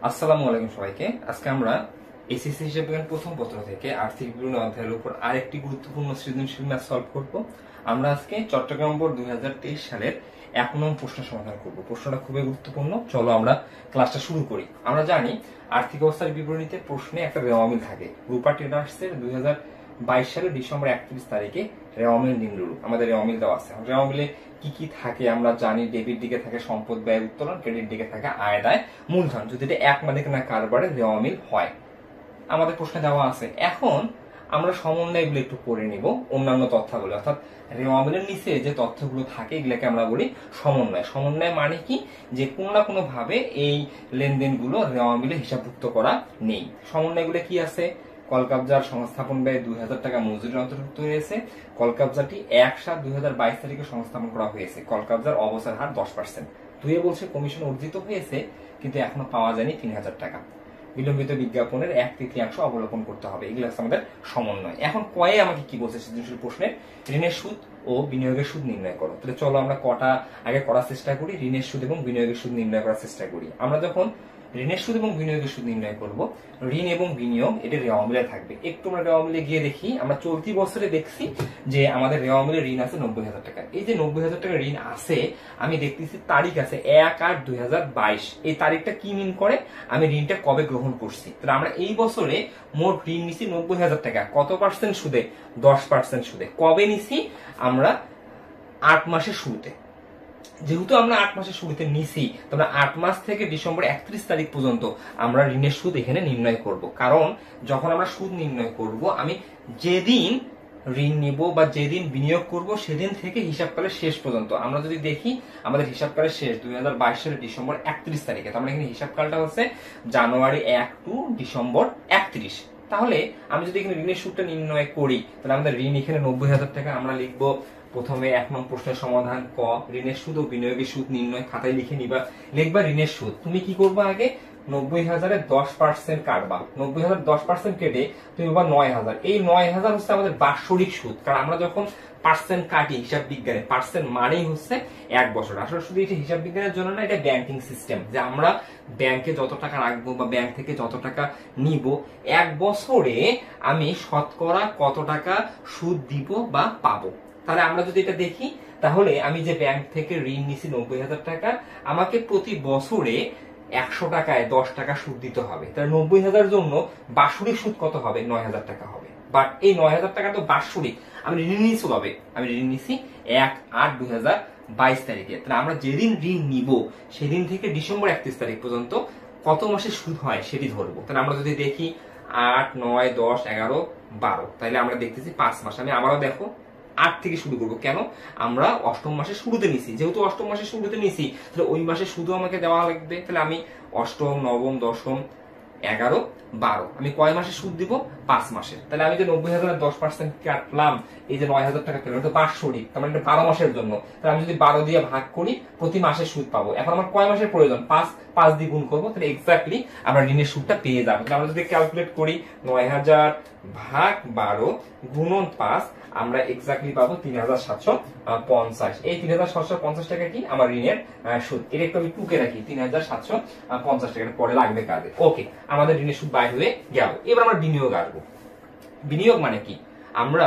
আসসালামু আলাইকুম সবাইকে। আজকে আমরা এসএসসি হিসাব বিজ্ঞান প্রথম পত্র থেকে আর্থিক বিবরণী অধ্যায়ের উপর আরেকটি গুরুত্বপূর্ণ সৃজনশীল ম্যাথ সলভ করব। আমরা আজকে চট্টগ্রাম বোর্ড 2023 সালের 1 নং প্রশ্ন সমাধান করব। প্রশ্নটা খুবই গুরুত্বপূর্ণ। চলো আমরা ক্লাসটা শুরু করি। আমরা জানি আর্থিক অবস্থার বিবরণীতে প্রশ্নে একটা রেওয়া মিল থাকে। রূপা ট্রেডার্সের 2022 সালের ডিসেম্বর 31 তারিখে রেওয়া মিল নিম্নরূপ। আমাদের রেওয়া মিল দেওয়া আছে। রেওয়া মিলে কি কি থাকে আমরা জানি। ডেবিট দিকে থাকে সম্পদ ব্যয় উত্তোলন, ক্রেডিট দিকে থাকে আয় দায় মূলধন। যদি এটা এক মালিকানা কারবারে রেওয়া মিল হয়, আমাদের প্রশ্নে দেওয়া আছে। এখন আমরা সমন্বয়গুলো একটু পড়ে নিব। অন্যান্য তথ্যাবলী অর্থাৎ রেওয়া মিলের নিচে যে তথ্যগুলো থাকে এগুলোকে আমরা বলি সমন্বয়। সমন্বয় মানে কি, যে কোনো না কোনো ভাবে এই লেনদেনগুলো রেওয়া মিলে হিসাবভুক্ত করা নেই। সমন্বয়গুলো কি আছে? কলকাবজার সংস্থাপন ব্যয় 2000 টাকা মজুরির অন্তর্ভুক্ত হয়েছে। কলকাবজাটি 1/7/2022 তারিখে সংস্থাপন করা হয়েছে। কলকাবজার অবসর হার 10%। দুয়ে বলছে কমিশন অর্জিত হয়েছে কিন্তু এখনো পাওয়া যায়নি 3000 টাকা। বিলম্বিত বিজ্ঞাপনের 1/3 অবলোকন করতে হবে। এগুলো হচ্ছে আমাদের সমন্বয়। এখন কয়ে আমাকে কি বলছে সৃজনশীল প্রশ্নের? ঋণের সুদ ও বিনিয়োগের সুদ নির্ণয় করো। তাহলে চলো আমরা কটা আগে করার চেষ্টা করি। ঋণের সুদ এবং বিনিয়োগের সুদ নির্ণয় করার চেষ্টা করি। আমরা যখন ঋণের সুদ এবং বিনিয়োগের সুদ নির্ণয় করব, ঋণ এবং বিনিয়োগ এটা রেওয়া মিলে থাকবে। একটু আমরা রেওয়া মিলে গিয়ে দেখি। আমরা চলতি বছরে দেখছি যে আমাদের রেওয়া মিলে ঋণ আছে 90,000 টাকা। এই যে 90,000 টাকা ঋণ আছে, আমি দেখতেছি তারিখ আছে 1/8/2022। এই তারিখটা কি মিন করে? আমি ঋণটা কবে গ্রহণ করছি। তাহলে আমরা এই বছরে মোট ঋণ নিছি 90,000 টাকা। কত পার্সেন্ট সুদে? 10% সুদে। কবে নিছি? আমরা 8 মাসের শুরুতে। যেহেতু আমরা 8 মাসের শুরুতে নিছি, তোমরা 8 মাস থেকে ডিসেম্বর 31 তারিখ পর্যন্ত আমরা ঋণের সুদ এখানে নির্ণয় করব। কারণ যখন আমরা সুদ নির্ণয় করব, আমি যেদিন ঋণ নিব বা যেদিন বিনিয়োগ করব সেদিন থেকে হিসাবকালের শেষ পর্যন্ত। আমরা যদি দেখি আমাদের হিসাবকালের শেষ 2022 সালের ডিসেম্বর 31 তারিখে। তার মানে এখানে হিসাবকালটা হচ্ছে জানুয়ারি 1 টু ডিসেম্বর 31। তাহলে আমি যদি এখানে ঋণের সুদটা নির্ণয় করি, তাহলে আমাদের ঋণ এখানে 90,000 টাকা। আমরা লিখবো প্রথমে 1 নং প্রশ্নের সমাধান ক, ঋণের সুদ ও বিনিয়োগের সুদ নির্ণয়। খাতায় লিখে নিবা। লিখবা ঋণের সুদ। তুমি কি করবা? আগে 90,000-এর 10% কাটবা। 90,000 10% কেটে তুমি পাবা 9,000। এই 9,000 হচ্ছে আমাদের বাৎসরিক সুদ। কারণ আমরা যখন পার্সেন্ট কাটি হিসাব বিজ্ঞানে, পার্সেন্ট মানেই হচ্ছে 1 বছর। আসলে শুধু এটা হিসাব বিজ্ঞানের জন্য না, এটা ব্যাংকিং সিস্টেম, যে আমরা ব্যাংকে যত টাকা রাখবো বা ব্যাংক থেকে যত টাকা নিব, 1 বছরে আমি শতকরা কত টাকা সুদ দিব বা পাবো। তাহলে আমরা যদি এটা দেখি, তাহলে আমি যে ব্যাংক থেকে ঋণ নিছি 90,000 টাকা, আমাকে প্রতি বছরে 100 টাকায় 10 টাকা সুদ দিতে হবে। তাহলে 90,000 জন্য বাৎসরিক সুদ কত হবে? 9,000 টাকা হবে। বাট এই 9,000 টাকা তো বাৎসরিক। আমি ঋণ নিয়েছি কবে? আমি ঋণ নিছি 1/8/2022 তারিখে। তাহলে আমরা যেদিন ঋণ নিব সেদিন থেকে ডিসেম্বর 31 তারিখ পর্যন্ত কত মাসে সুদ হয় সেটি ধরবো। তাহলে আমরা যদি দেখি 8, 9, 10, 11, 12, তাহলে আমরা দেখতেছি 5 মাস। আমি আবারও দেখো 8 থেকে শুরু করবো। কেন? আমরা অষ্টম মাসের শুরুতে নিছি। যেহেতু অষ্টম মাসের শুরুতে নিছি, তাহলে ওই মাসে শুধু আমাকে দেওয়া লাগবে। তাহলে আমি অষ্টম, নবম, দশম, 11, 12, আমি কয় মাসে সুদ দিব? 5 মাসে। তাহলে আমি যে 90,000-এর 10% কাটলাম, এই যে 9,000 টাকা পেলাম, এটা বাৎসরিক। তার মানে এটা 12 মাসের জন্য। তাহলে আমি যদি 12 দিয়ে ভাগ করি, প্রতি মাসে সুদ পাবো। এখন আমার কয় মাসের প্রয়োজন? 5 দিয়ে গুণ করবো। তাহলে এক্স্যাক্টলি আমরা ঋণের সুদটা পেয়ে যাবো। তাহলে আমরা যদি ক্যালকুলেট করি 9,000 ভাগ 12 গুণন 5, আমরা এক্স্যাক্টলি পাবো 3,750। এই 3,750 টাকা কি আমার ঋণের সুদ। এটা একটু আমি টুকে রাখি, 3,750 টাকা পরে লাগবে কাজে। ওকে, আমাদের ঋণের সুদ বাইর হয়ে গেল। এবার আমরা বিনিয়োগ আসবো। বিনিয়োগ মানে কি? আমরা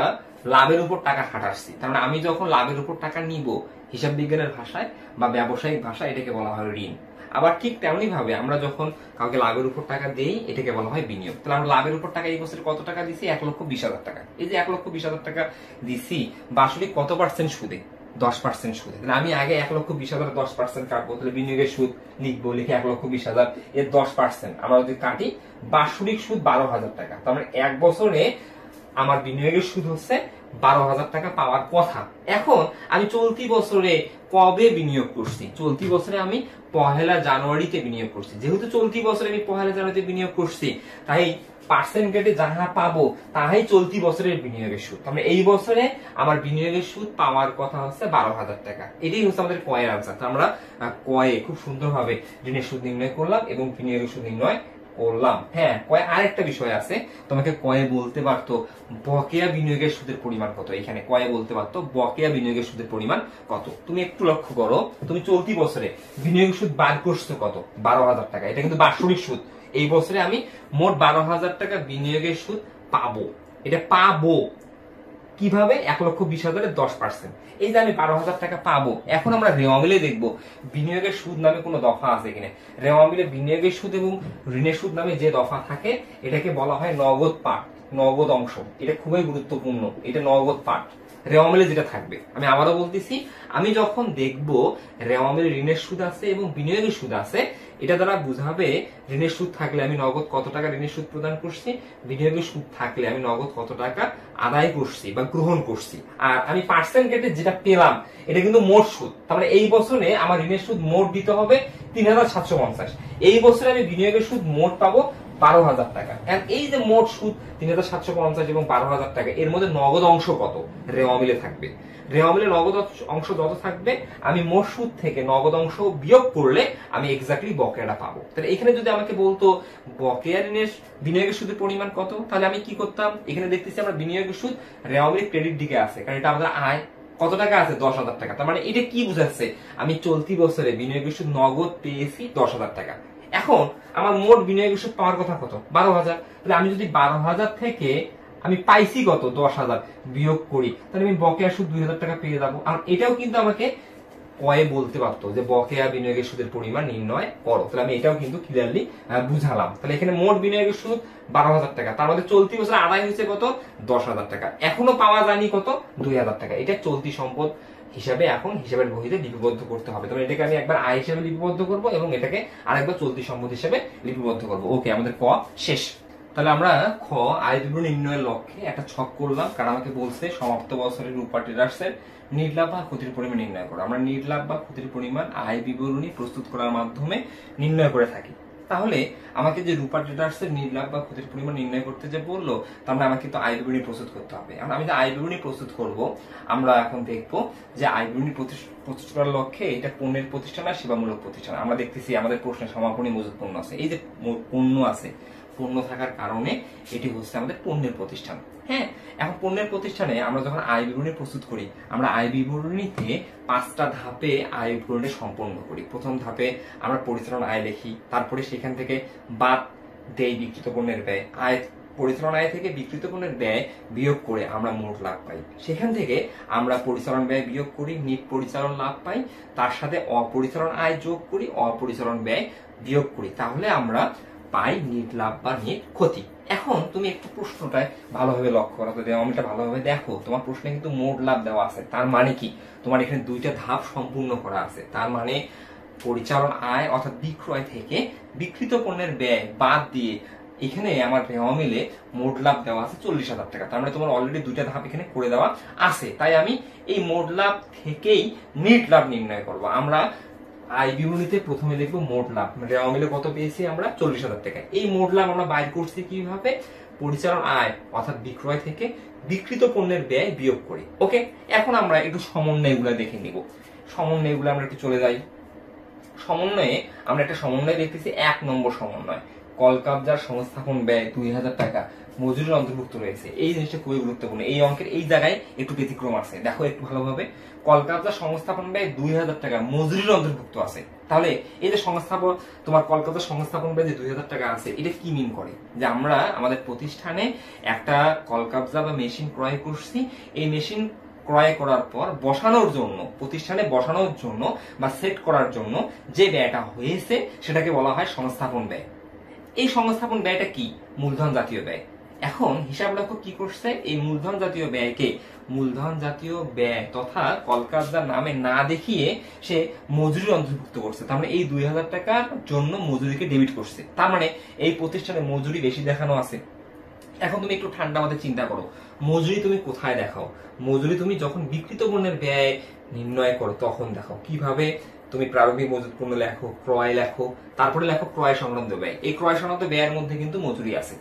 লাভের উপর টাকা খাটাচ্ছি। তার মানে আমি যখন লাভের উপর টাকা নিব, হিসাব বিজ্ঞানের ভাষায় বা ব্যবসায়িক ভাষায় এটাকে বলা হয় ঋণ। আবার ঠিক তেমনি ভাবে আমরা যখন কাউকে লাভের উপর টাকা দেই, এটাকে বলা হয় বিনিয়োগ। তাহলে আমরা লাভের উপর টাকা এই বছরে কত টাকা দিছি? 1,20,000 টাকা। এই যে 1,20,000 টাকা দিছি, বাৎসরিক কত পার্সেন্ট সুদে? 10% সুদে। তাহলে আমি আগে 1,20,000 10% কাটবো। তাহলে বিনিয়োগের সুদ লিখবো, লিখে 1,20,000 এর 10% আমরা যদি কাটি, বাৎসরিক সুদ 12,000 টাকা। তার মানে 1 বছরে আমার বিনিয়োগের সুদ হচ্ছে 12,000 টাকা পাওয়ার কথা। এখন আমি চলতি বছরে কবে বিনিয়োগ করছি? চলতি বছরে আমি 1 জানুয়ারিতে বিনিয়োগ করছি। যেহেতু চলতি বছরে আমি 1 জানুয়ারিতে বিনিয়োগ করছি, তাই পার্সেন্ট কেটে যাহা পাবো তাহাই চলতি বছরের বিনিয়োগের সুদ। তাহলে এই বছরে আমার বিনিয়োগের সুদ পাওয়ার কথা হচ্ছে 12,000 টাকা। এটাই হচ্ছে আমাদের কয়ের আনসার। আমরা কয়ে খুব সুন্দরভাবে ঋণের সুদ নির্ণয় করলাম এবং বিনিয়োগের সুদ নির্ণয় করলাম। হ্যাঁ, কয়ে আরেকটা বিষয় আছে, তোমাকে কয়ে বলতে পারতো বকেয়া বিনিয়োগের সুদের পরিমাণ কত। এখানে কয়ে বলতে পারতো বকেয়া বিনিয়োগের সুদের পরিমাণ কত। তুমি একটু লক্ষ্য করো, তুমি চলতি বছরে বিনিয়োগ সুদ বার করছো কত, 12,000 টাকা। এটা কিন্তু বাৎসরিক সুদ। এই বছরে আমি মোট 12,000 টাকা বিনিয়োগের সুদ পাবো। এটা পাবো কিভাবে? 1,20,000-এর 10%। এই যে আমি 12,000 টাকা পাবো, এখন আমরা রেওয়া মিলে দেখবো বিনিয়োগের সুদ নামে কোনো দফা আছে কিনা। রেওয়া মিলে বিনিয়োগের সুদ এবং ঋণের সুদ নামে যে দফা থাকে এটাকে বলা হয় নগদ পাঠ, নগদ অংশ। এটা খুবই গুরুত্বপূর্ণ, এটা নগদ পাঠ রেওয়া মিলে যেটা থাকবে। আমি আবারও বলতেছি, আমি যখন দেখবো রেওয়া মিলে ঋণের সুদ আছে এবং বিনিয়োগের সুদ আছে, এটা দ্বারা বুঝাবে ঋণের সুদ থাকলে আমি নগদ কত টাকা ঋণের সুদ প্রদান করছি, বিনিয়োগের সুদ থাকলে আমি নগদ কত টাকা আদায় করছি বা গ্রহণ করছি। আর আমি পার্সেন্ট কেটে যেটা পেলাম এটা কিন্তু মোট সুদ। তার মানে এই বছরে আমার ঋণের সুদ মোট দিতে হবে 3,750। এই বছরে আমি বিনিয়োগের সুদ মোট পাবো 12,000 টাকা। এই যে মোট সুদ 3,750 এবং 12,000 টাকা, এর মধ্যে নগদ অংশ কত রেওয়া মিলে থাকবে। রেওয়া মিলে নগদ অংশ যত থাকবে, আমি মোট সুদ থেকে নগদ অংশ বিয়োগ করলে আমি এক্স্যাক্টলি বকেয়াটা পাবো। তাহলে এখানে যদি আমাকে বলতো বকেয়া ঋণের বিনিয়োগের সুদের পরিমাণ কত, তাহলে আমি কি করতাম? এখানে দেখতেছি আমরা বিনিয়োগের সুদ রেওয়া মিলে ক্রেডিট দিকে আছে, কারণ এটা আমাদের আয়। কত টাকা আছে? 10,000 টাকা। তার মানে এটা কি বুঝাচ্ছে? আমি চলতি বছরে বিনিয়োগের সুদ নগদ পেয়েছি 10,000 টাকা। এখন আমার মোট বিনিয়োগের সুদ পাওয়ার কথা কত? 12,000। তাহলে আমি যদি 12,000 থেকে আমি পাইছি কত, 10,000 বিয়োগ করি, তাহলে আমি বকেয়া সুদ 2,000 টাকা পেয়ে যাবো। আর এটাও কিন্তু আমাকে কয়ে বলতে পারতো যে বকেয়া বিনিয়োগের সুদের পরিমাণ নির্ণয় করো। তাহলে আমি এটাও কিন্তু ক্লিয়ারলি বুঝালাম। তাহলে এখানে মোট বিনিয়োগের সুদ 12,000 টাকা, তার মধ্যে চলতি বছর আদায় হয়েছে কত, 10,000 টাকা। এখনো পাওয়া যায়নি কত, 2,000 টাকা। এটা চলতি সম্পদ হিসাবে এখন হিসাবের বহিতে লিপিবদ্ধ করতে হবে। তবে এটাকে আমি একবার আয় হিসাবে লিপিবদ্ধ করব এবং এটাকে আরেকবার চলতি সম্পদ হিসাবে লিপিবদ্ধ করব। ওকে, আমাদের ক শেষ। তাহলে আমরা খ আয় বিবরণী নির্ণয়ের লক্ষ্যে একটা ছক করলাম, কারণ আমাকে বলছে সমাপ্ত বছরের রূপা ট্রেডার্সের নির্লাভ বা ক্ষতির পরিমাণ নির্ণয় করো। আমরা নির্লাভ বা ক্ষতির পরিমাণ আয় বিবরণী প্রস্তুত করার মাধ্যমে নির্ণয় করে থাকি। তাহলে আমাকে যে রূপা ট্রেডার্সের নির্লাভ বা ক্ষতির পরিমাণ নির্ণয় করতে যে বললো, তাহলে আমাকে তো আয় বিবরণী প্রস্তুত করতে হবে। আমি যে আয় বিবরণী প্রস্তুত করব, আমরা এখন দেখবো যে আয় বিবরণী প্রস্তুত করার লক্ষ্যে এটা পণ্যের প্রতিষ্ঠান আর সেবামূলক প্রতিষ্ঠান। আমরা দেখতেছি আমাদের প্রশ্নে সমাপনী মজুত পণ্য আছে। এই যে পণ্য আছে, পণ্য থাকার কারণে এটি হচ্ছে আমাদের পণ্যের প্রতিষ্ঠান। হ্যাঁ, এখন পণ্যের প্রতিষ্ঠানে আমরা যখন আয় বিবরণী প্রস্তুত করি, আমরা আয় বিবরণীতে 5টা ধাপে আয় বিবরণী সম্পন্ন করি। প্রথম ধাপে আমরা পরিচালন আয় লিখি, তারপরে সেখান থেকে বাদ দেই বিক্রিত পণ্যের ব্যয়। পরিচালন আয় থেকে বিক্রিত পণ্যের ব্যয় বিয়োগ করে আমরা মোট লাভ পাই। সেখান থেকে আমরা পরিচালন ব্যয় বিয়োগ করি, নিট পরিচালন লাভ পাই। তার সাথে অপরিচালন আয় যোগ করি, অপরিচালন ব্যয় বিয়োগ করি। তাহলে আমরা পাই নিট লাভ বা নিট ক্ষতি। এখন তুমি একটু প্রশ্নটায় ভালোভাবে লক্ষ্য করো, দেওয়ামিটা ভালোভাবে দেখো। তোমার প্রশ্নে কিন্তু মোট লাভ দেওয়া আছে। তার মানে কি? তোমার এখানে 2টা ধাপ সম্পূর্ণ করা আছে। তার মানে পরিচালন আয় অর্থাৎ বিক্রয় থেকে বিক্রিত পণ্যের ব্যয় বাদ দিয়ে এখানে আমার রেওয়া মিলে মোট লাভ দেওয়া আছে 40,000 টাকা। তার মানে তোমার অলরেডি 2টা ধাপ এখানে করে দেওয়া আছে। তাই আমি এই মোট লাভ থেকেই নিট লাভ নির্ণয় করব। আমরা আয় বিবরণীতে প্রথমে দেখবো মোট লাভ, রেওয়া মিলে কত পেয়েছি আমরা, 40,000 টাকা। এই মোট লাভ আমরা বাইর করছি কিভাবে? পরিচালন আয় অর্থাৎ বিক্রয় থেকে বিক্রিত পণ্যের ব্যয় বিয়োগ করি। ওকে, এখন আমরা একটু সমন্বয়গুলো দেখে নিব। সমন্বয়গুলো আমরা একটু চলে যাই। সমন্বয়ে আমরা একটা সমন্বয় দেখতেছি, 1 নম্বর সমন্বয়। কলকাবজার সংস্থাপন ব্যয় 2,000 টাকা মজুরির অন্তর্ভুক্ত রয়েছে। এই জিনিসটা খুবই গুরুত্বপূর্ণ। এই অঙ্কের এই জায়গায় একটু ব্যতিক্রম আছে, দেখো একটু ভালোভাবে। কলকাবজার সংস্থাপন ব্যয় 2,000 টাকা মজুরির অন্তর্ভুক্ত আছে। তাহলে এই যে সংস্থাপন, তোমার কলকাতার সংস্থাপন ব্যয় যে 2,000 টাকা আছে, এটা কি মিন করে? যে আমরা আমাদের প্রতিষ্ঠানে একটা কলকাবজা বা মেশিন ক্রয় করছি। এই মেশিন ক্রয় করার পর বসানোর জন্য, প্রতিষ্ঠানে বসানোর জন্য বা সেট করার জন্য যে ব্যয়টা হয়েছে সেটাকে বলা হয় সংস্থাপন ব্যয়। এই সংস্থাপন ব্যয়টা কি? মূলধন জাতীয় ব্যয়। এখন হিসাব লক্ষ্য কি করছে? এই মূলধন জাতীয় ব্যয়কে মূলধন জাতীয় ব্যয় তথা কলকাতার নামে না দেখিয়ে সে মজুরি অন্তর্ভুক্ত করছে। তার মানে এই 2,000 টাকার জন্য মজুরিকে ডেবিট করছে। তার মানে এই প্রতিষ্ঠানে মজুরি বেশি দেখানো আছে। এখন তুমি একটু ঠান্ডা মাথায় চিন্তা করো, মজুরি তুমি কোথায় দেখাও? মজুরি তুমি যখন বিক্রিত পণ্যের ব্যয় নির্ণয় করো তখন দেখাও। কিভাবে? তুমি প্রারম্ভিক মজুত পণ্য লেখো, ক্রয় লেখো, তারপরে লেখো ক্রয় সংক্রান্ত ব্যয়। এই ক্রয় সংক্রান্ত ব্যয়ের মধ্যে কিন্তু মজুরি আছে।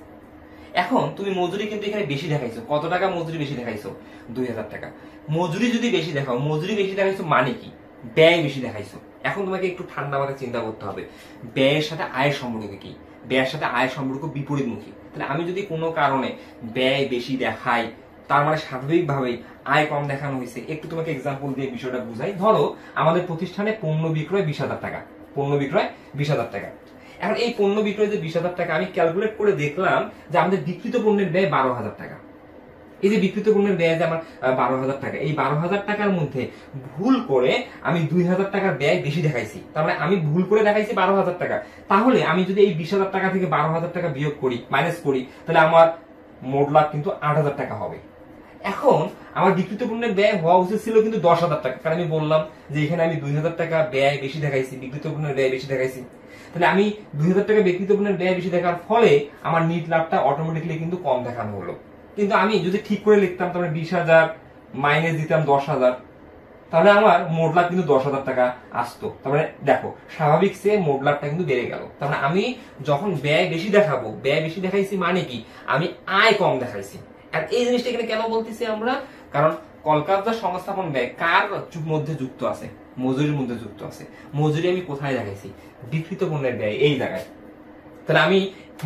এখন তুমি মজুরি কিন্তু এখানে বেশি দেখাইছো। কত টাকা মজুরি বেশি দেখাইছো? 2,000 টাকা। মজুরি যদি বেশি দেখাও, মজুরি বেশি দেখাইছো মানে কি? ব্যয় বেশি দেখাইছো। এখন তোমাকে একটু ঠান্ডা মাথায় চিন্তা করতে হবে, ব্যয়ের সাথে আয়ের সম্পর্ক কি? ব্যয়ের সাথে আয়ের সম্পর্ক বিপরীতমুখী। তাহলে আমি যদি কোনো কারণে ব্যয় বেশি দেখাই, তার মানে স্বাভাবিকভাবেই আয় কম দেখানো হয়েছে। একটু তোমাকে এক্সাম্পল দিয়ে বিষয়টা বুঝাই। ধরো আমাদের প্রতিষ্ঠানে পণ্য বিক্রয় 20,000 টাকা, পণ্য বিক্রয় 20,000 টাকা। এখন এই পণ্য বিক্রয় যে 20,000 টাকা, আমি ক্যালকুলেট করে দেখলাম যে আমাদের বিক্রিত পণ্যের ব্যয় 12,000 টাকা। এই যে বিক্রিত পণ্যের ব্যয় যে আমার 12,000 টাকা, এই 12,000 টাকার মধ্যে ভুল করে আমি 2,000 টাকার ব্যয় বেশি দেখাইছি। তার মানে আমি ভুল করে দেখাইছি 12,000 টাকা। তাহলে আমি যদি এই 20,000 টাকা থেকে 12,000 টাকা বিয়োগ করি, মাইনাস করি, তাহলে আমার মোট লাভ কিন্তু 8,000 টাকা হবে। এখন আমার বিক্রিত পণ্যের ব্যয় হওয়া উচিত ছিল কিন্তু 10,000 টাকা, কারণ আমি বললাম যে এখানে আমি 2,000 টাকা ব্যয় বেশি দেখাইছি, বিক্রিত পণ্যের ব্যয় বেশি দেখাইছি। তাহলে আমি 2,000 টাকা বিক্রিত পণ্যের ব্যয় বেশি দেখার ফলে আমার নিট লাভটা অটোমেটিক্যালি কিন্তু কম দেখানো হলো। কিন্তু আমি যদি ঠিক করে লিখতাম, তাহলে 20,000 মাইনাস দিতাম 10,000, তাহলে আমার মোট লাভ কিন্তু 10,000 টাকা আসতো। তারপরে দেখো স্বাভাবিক সে মোট লাভটা কিন্তু বেড়ে গেল। তারপরে আমি যখন ব্যয় বেশি দেখাবো, ব্যয় বেশি দেখাইছি মানে কি, আমি আয় কম দেখাইছি। আর এই জিনিসটা এখানে কেন বলতেছি আমরা, কারণ কলকাতা সংস্থাপন ব্যয় কার মধ্যে যুক্ত আছে, মজুরির মধ্যে যুক্ত আছে। মজুরি আমি কোথায় দেখাইছি, বিক্রিত পণ্যের ব্যয় এই জায়গায়। তাহলে আমি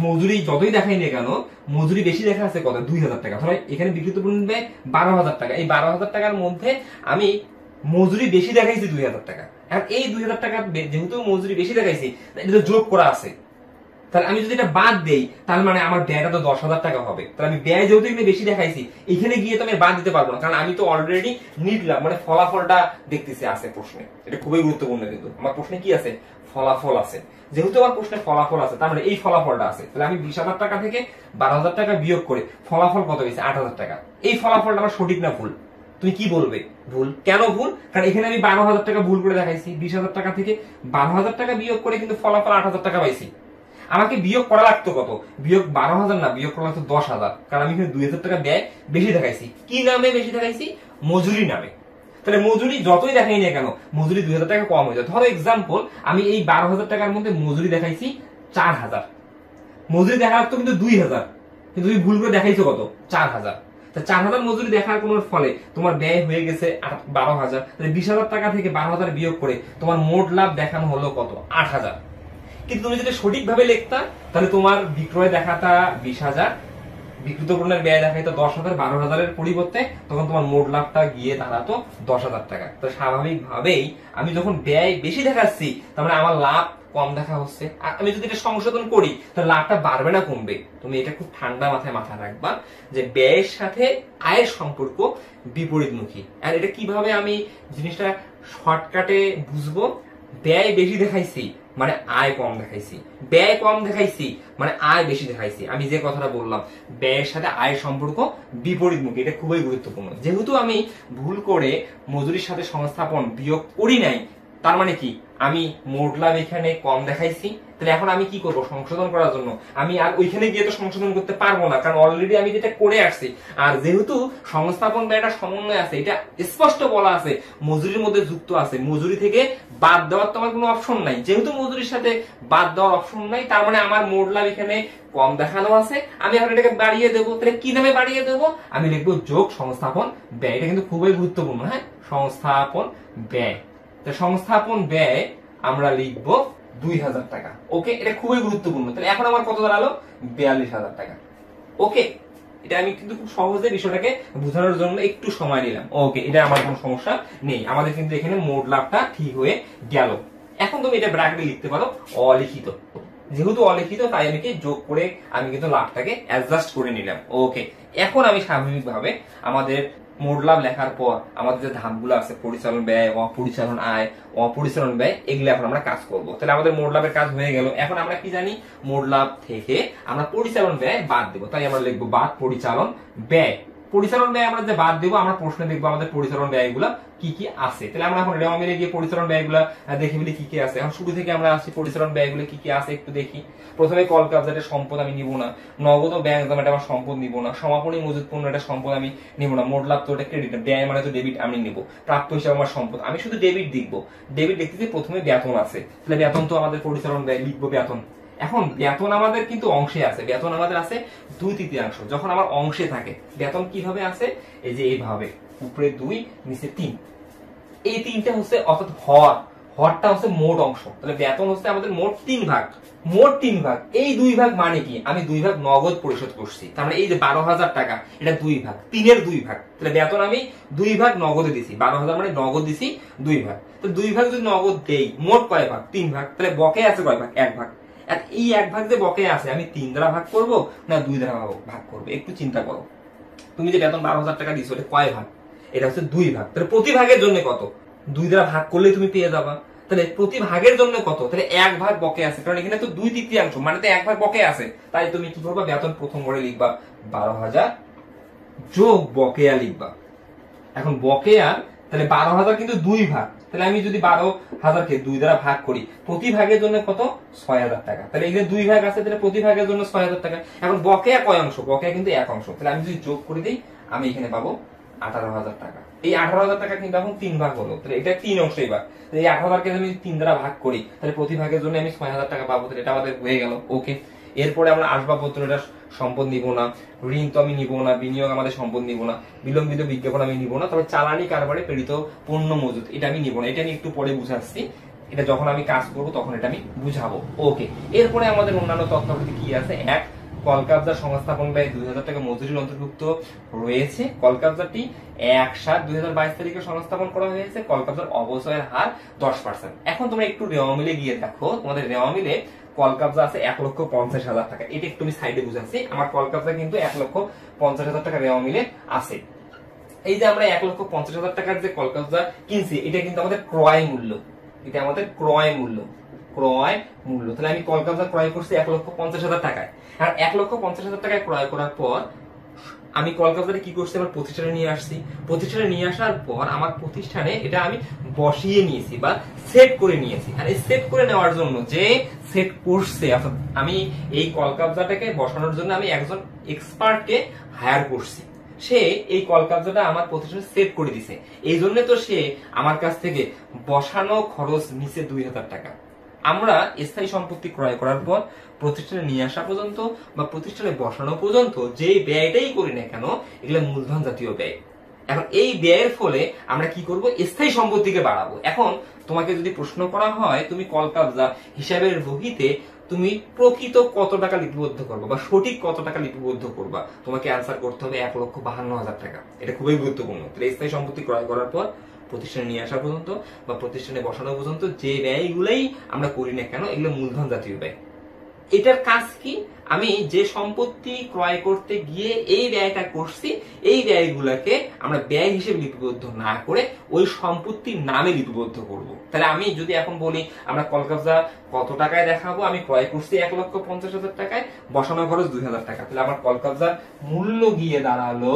মজুরি যতই দেখাই না কেন, মজুরি বেশি দেখা আছে কত, 2,000 টাকা। ধরো এখানে বিক্রিত পণ্যের ব্যয় 12,000 টাকা, এই 12,000 টাকার মধ্যে আমি মজুরি বেশি দেখাইছি 2,000 টাকা। আর এই 2,000 টাকা যেহেতু মজুরি বেশি দেখাইছি, এটা তো যোগ করা আছে। তাহলে আমি যদি এটা বাদ দেই, তাহলে মানে আমার ব্যয়টা তো 10,000 টাকা হবে। তাহলে আমি ব্যয় যেহেতু এখানে বেশি দেখাইছি, এখানে গিয়ে তো আমি বাদ দিতে পারবো না, কারণ আমি তো অলরেডি নিলাম, মানে ফলাফলটা দেখতেছি আছে প্রশ্নে। এটা খুবই গুরুত্বপূর্ণ, কিন্তু আমার প্রশ্নে কি আছে, ফলাফল আছে। যেহেতু আমার প্রশ্নে ফলাফল আছে, তার মানে এই ফলাফলটা আছে। তাহলে আমি 20,000 টাকা থেকে 12,000 টাকা বিয়োগ করে ফলাফল কত হয়েছে, 8,000 টাকা। এই ফলাফলটা আমার সঠিক না ভুল? তুমি কি বলবে? ভুল। কেন ভুল? কারণ এখানে আমি 12,000 টাকা ভুল করে দেখাইছি। 20,000 টাকা থেকে 12,000 টাকা বিয়োগ করে কিন্তু ফলাফল 8,000 টাকা পাইছি। আমাকে বিয়োগ করা লাগতো কত, বিয়োগ 12,000 না, বিয়োগ করা লাগতো 10,000, কারণ আমি এখানে 2,000 টাকা ব্যয় বেশি দেখাইছি। কি নামে বেশি দেখাইছি, মজুরি নামে। তাহলে মজুরি যতই দেখাই না কেন, মজুরি 2,000 টাকা কম হয়ে যায়। ধরো এক্সাম্পল, আমি এই 12,000 টাকার মধ্যে মজুরি দেখাইছি 4,000, মজুরি দেখা লাগতো কিন্তু 2,000, কিন্তু তুমি ভুল করে দেখাইছো কত, 4,000। 4,000 মজুরি দেখার কোন ফলে তোমার ব্যয় হয়ে গেছে 12,000। তাহলে 20,000 টাকা থেকে 12,000 বিয়োগ করে তোমার মোট লাভ দেখানো হলো কত, 8,000। কিন্তু তুমি যদি সঠিকভাবে লিখতা, তাহলে তোমার বিক্রয় দেখাতা 20,000, বিক্রিত পণ্যের ব্যয় দেখাইতো 10,000, 12,000-এর পরিবর্তে তখন তোমার মোট লাভটা গিয়ে দাঁড়াতো 10,000 টাকা। তো স্বাভাবিকভাবেই আমি যখন ব্যয় বেশি দেখাচ্ছি, তার মানে আমার লাভ কম দেখা হচ্ছে। আর আমি যদি এটা সংশোধন করি, তাহলে লাভটা বাড়বে না কমবে? তুমি এটা খুব ঠান্ডা মাথায় রাখবা যে ব্যয়ের সাথে আয়ের সম্পর্ক বিপরীতমুখী। আর এটা কিভাবে আমি জিনিসটা শর্টকাটে বুঝবো, ব্যয় বেশি দেখাইছি মানে আয় কম দেখাইছি, ব্যয় কম দেখাইছি মানে আয় বেশি দেখাইছি। আমি যে কথাটা বললাম, ব্যয়ের সাথে আয়ের সম্পর্ক বিপরীতমুখী, এটা খুবই গুরুত্বপূর্ণ। যেহেতু আমি ভুল করে মজুরির সাথে সংস্থাপন বিয়োগ করি নাই, তার মানে কি, আমি মোট লাভ এখানে কম দেখাইছি। তাহলে এখন আমি কি করব, সংশোধন করার জন্য আমি আর ওইখানে গিয়ে তো সংশোধন করতে পারবো না, কারণ অলরেডি আমি যেটা করে আসছি। আর যেহেতু সংস্থাপন ব্যয়টা সমন্বয় আছে, এটা স্পষ্ট বলা আছে মজুরির মধ্যে যুক্ত আছে, মজুরি থেকে বাদ দেওয়ার তো আমার কোনো অপশন নাই। যেহেতু মজুরির সাথে বাদ দেওয়ার অপশন নাই, তার মানে আমার মোট লাভ এখানে কম দেখানো আছে। আমি এখন এটাকে বাড়িয়ে দেবো। তাহলে কি নামে বাড়িয়ে দেবো, আমি লিখবো যোগ সংস্থাপন ব্যয়। এটা কিন্তু খুবই গুরুত্বপূর্ণ। হ্যাঁ, সংস্থাপন ব্যয়। তো সংস্থাপন ব্যয় আমরা লিখবো 2,000 টাকা। ওকে, এটা খুবই গুরুত্বপূর্ণ। তাহলে এখন আমার কত দাঁড়ালো, 42,000 টাকা। ওকে, এটা আমি কিন্তু খুব সহজে বিষয়টাকে বোঝানোর জন্য একটু সময় নিলাম। ওকে, এটা আমার কোনো সমস্যা নেই। আমাদের কিন্তু এখানে মোট লাভটা ঠিক হয়ে গেল। এখন তুমি এটা ব্র্যাকেটে লিখতে পারো অলিখিত। যেহেতু অলিখিত, তাই আমি কি যোগ করে আমি কিন্তু লাভটাকে অ্যাডজাস্ট করে নিলাম। ওকে, এখন আমি স্বাভাবিকভাবে আমাদের মোট লাভ লেখার পর আমাদের যে ধাপগুলো আছে, পরিচালন ব্যয়, অপরিচালন আয়, অপরিচালন ব্যয়, এগুলো এখন আমরা কাজ করব। তাহলে আমাদের মোট লাভের কাজ হয়ে গেল। এখন আমরা কি জানি, মোট লাভ থেকে আমরা পরিচালন ব্যয় বাদ দেবো। তাই আমরা লিখবো বাদ পরিচালন ব্যয়। পরিচালন ব্যয় আমরা যে বাদ দেবো, আমরা প্রশ্নে দেখবো আমাদের পরিচালন ব্যয়গুলো কি কি আছে। তাহলে আমরা এখন রেওয়ামিলে গিয়ে পরিচালন ব্যয়গুলো দেখে ফেলি কি কি আছে। এখন শুরু থেকে আমরা আসছি পরিচালন ব্যয়গুলো কি কি আছে একটু দেখি। প্রথমে কল কাবজাটের সম্পদ আমি নিব না, নগদ ও ব্যাংক জমা এটা আমার সম্পদ নিব না, সমাপনী মজুদ পণ্য এটা সম্পদ আমি নিব না, মোট লাভ তো এটা ক্রেডিট, ব্যয় মানে তো ডেবিট আমি নিব, প্রাপ্য হিসাবে আমার সম্পদ, আমি শুধু ডেবিট দেখবো। ডেবিট দেখতেছি প্রথমে বেতন আছে, তাহলে বেতন তো আমাদের পরিচালন ব্যয়, লিখবো বেতন। এখন বেতন আমাদের কিন্তু অংশে আছে, বেতন আমাদের আছে 2/3। যখন আমার অংশে থাকে বেতন কিভাবে আছে, এই যে এইভাবে উপরে 2 নিচে 3, এই 3টা হচ্ছে অর্থাৎ হর, হরটা হচ্ছে মোট অংশ, তাহলে বেতন হচ্ছে আমাদের মোট 3 ভাগ, মোট 3 ভাগ। এই 2 ভাগ মানে কি, আমি 2 ভাগ নগদ পরিশোধ করছি, তার মানে এই যে 12,000 টাকা এটা 2 ভাগ, 3-এর 2 ভাগ, তাহলে বেতন আমি 2 ভাগ নগদে দিছি, 12,000 মানে নগদ দিছি 2 ভাগ। তো 2 ভাগ যদি নগদ দেই, মোট কয় ভাগ, 3 ভাগ, তাহলে বকেয়া আছে কয় ভাগ, 1 ভাগ। আর এই 1 ভাগ যে বকেয়া আছে আমি 3 দ্বারা ভাগ করব না 2 দ্বারা ভাগ করব, একটু চিন্তা করো। তুমি যে বেতন 12,000 টাকা দিছো এটা কয় ভাগ, এটা হচ্ছে 2 ভাগ, তাহলে প্রতি ভাগের জন্য কত, 2 দ্বারা ভাগ করলেই তুমি পেয়ে যাবা। তাহলে প্রতি ভাগের জন্য কত, তাহলে 1 ভাগ বকেয়া আছে, কারণ এখানে তো 2/3 মানে তো 1 ভাগ বকেয়া আছে, তাই তুমি কি করবা, বেতন প্রথম ঘরে লিখবা 12,000 যোগ বকেয়া লিখবা। এখন বকেয়া তাহলে 12,000 কিন্তু 2 ভাগ, তাহলে আমি যদি 12,000 কে 2 দ্বারা ভাগ করি, প্রতি ভাগের জন্য কত, 6,000 টাকা। তাহলে এখানে 2 ভাগ আছে, তাহলে প্রতি ভাগের জন্য 6,000 টাকা। এখন বকেয়া কয় অংশ, বকেয়া কিন্তু 1 অংশ, তাহলে আমি যদি যোগ করে দিই আমি এখানে পাবো 18,000 টাকা। এই 18,000 টাকা কিন্তু এখন 3 ভাগ হলো, তাহলে এটা 3 অংশ। এবার এই 18,000 কে আমি 3 দ্বারা ভাগ করি, তাহলে প্রতি ভাগের জন্য আমি 6,000 টাকা পাবো, তাহলে এটা আমাদের হয়ে গেল। ওকে, এরপরে আমরা আসবাবপত্র এটা সম্পদ নিব না, ঋণ তো আমি নিব না, বিনিয়োগ আমাদের সম্পদ নিব না, বিলম্বিত বিজ্ঞাপন আমি নিব না, তবে চালানি কারবারে প্রেরিত পণ্য মজুত এটা আমি নিব না, এটা আমি একটু পরে বুঝাচ্ছি, এটা যখন আমি কাজ করব তখন এটা আমি বুঝাবো। ওকে, এরপরে আমাদের অন্যান্য তথ্যাবলী কি আছে, এক, কলকাবজার সংস্থাপন ব্যয় 2,000 টাকা মজুরির অন্তর্ভুক্ত রয়েছে। কলকাবজাটি 1/7/2022 তারিখে সংস্থাপন করা হয়েছে। কলকাবজার অবচয়ের হার 10%। এখন তোমরা একটু রেওয়া মিলে গিয়ে দেখো, তোমাদের রেওয়া মিলে কলকাবজা আছে 1,50,000 টাকা, এটা একটু আমি সাইডে বুঝাচ্ছি। আমার কলকাবজা কিন্তু 1,50,000 টাকা রেওয়া মিলে আছে। এই যে আমরা 1,50,000 টাকার যে কলকাবজা কিনছি, এটা কিন্তু আমাদের ক্রয় মূল্য, এটা আমাদের ক্রয় মূল্য, ক্রয় মূল্য। তাহলে আমি কলকাবজা ক্রয় করছি 1,50,000 টাকায়। আর 1,50,000 টাকায় ক্রয় করার পর আমি কলকাতাতে কি করছি, আমার প্রতিষ্ঠানে নিয়ে আসছি। প্রতিষ্ঠানে নিয়ে আসার পর আমার প্রতিষ্ঠানে এটা আমি বসিয়ে নিয়েছি বা সেট করে নিয়েছি। আর এই সেট করে নেওয়ার জন্য যে সেট করছে, অর্থাৎ আমি এই কলকাতাটাকে বসানোর জন্য আমি একজন এক্সপার্টকে হায়ার করছি, সে এই কলকাতাটা আমার প্রতিষ্ঠানে সেট করে দিছে। এই জন্য তো সে আমার কাছ থেকে বসানো খরচ নিচে 2,000 টাকা। আমরা স্থায়ী সম্পত্তি ক্রয় করার পর প্রতিষ্ঠানে নিয়ে আসা পর্যন্ত বা প্রতিষ্ঠানে বসানো পর্যন্ত যে ব্যয়টাই করি না কেন, এগুলো মূলধন জাতীয় ব্যয়। এখন এই ব্যয়ের ফলে আমরা কি করব, স্থায়ী সম্পত্তিকে বাড়াবো। এখন তোমাকে যদি প্রশ্ন করা হয় তুমি কলকাবজা হিসাবের বহিতে তুমি প্রকৃত কত টাকা লিপিবদ্ধ করবা বা সঠিক কত টাকা লিপিবদ্ধ করবা, তোমাকে অ্যান্সার করতে হবে 1,52,000 টাকা। এটা খুবই গুরুত্বপূর্ণ। তাহলে স্থায়ী সম্পত্তি ক্রয় করার পর প্রতিষ্ঠানে নিয়ে আসা পর্যন্ত বা প্রতিষ্ঠানে বসানো পর্যন্ত যে ব্যয়গুলাই আমরা করি না কেন, এগুলো মূলধন জাতীয় ব্যয়। এটার কাজ কি, আমি যে সম্পত্তি ক্রয় করতে গিয়ে এই ব্যয়টা করছি, এই ব্যয়গুলোকে আমরা ব্যয় হিসেবে লিপিবদ্ধ না করে ওই সম্পত্তির নামে লিপিবদ্ধ করব। তাহলে আমি যদি এখন বলি আমরা কলকাতা কত টাকায় দেখাবো, আমি ক্রয় করছি 1,50,000 টাকায়, বসানো খরচ 2,000 টাকা, তাহলে আমার কলকাতার মূল্য গিয়ে দাঁড়ালো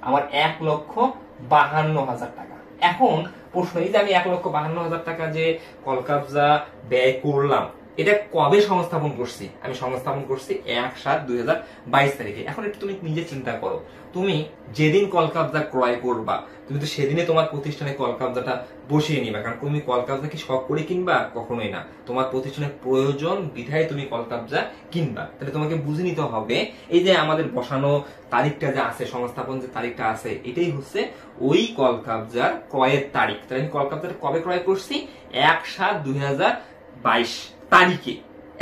আমার 1,52,000 টাকা। এখন প্রশ্ন, এই যে আমি 1,52,000 টাকা যে কলকাতা ব্যয় করলাম, এটা কবে সংস্থাপন করছি, আমি সংস্থাপন করছি 1/7/2022 তারিখে। এখন একটু তুমি নিজে চিন্তা করো, তুমি যেদিন কলকাবজা ক্রয় করবা, তুমি তো সেদিনে তোমার প্রতিষ্ঠানে কলকাবজাটা বসিয়ে নিবা, কারণ তুমি কলকাবজা কি শখ করে কিনবা, কখনোই না। তোমার প্রতিষ্ঠানের প্রয়োজন বিধায় তুমি কলকাবজা কিনবা। তাহলে তোমাকে বুঝে নিতে হবে এই যে আমাদের বসানো তারিখটা যে আছে, সংস্থাপন যে তারিখটা আছে, এটাই হচ্ছে ওই কলকাবজার ক্রয়ের তারিখ। তাহলে আমি কলকাবজাটা কবে ক্রয় করছি, 1/7/2022 তারিখে।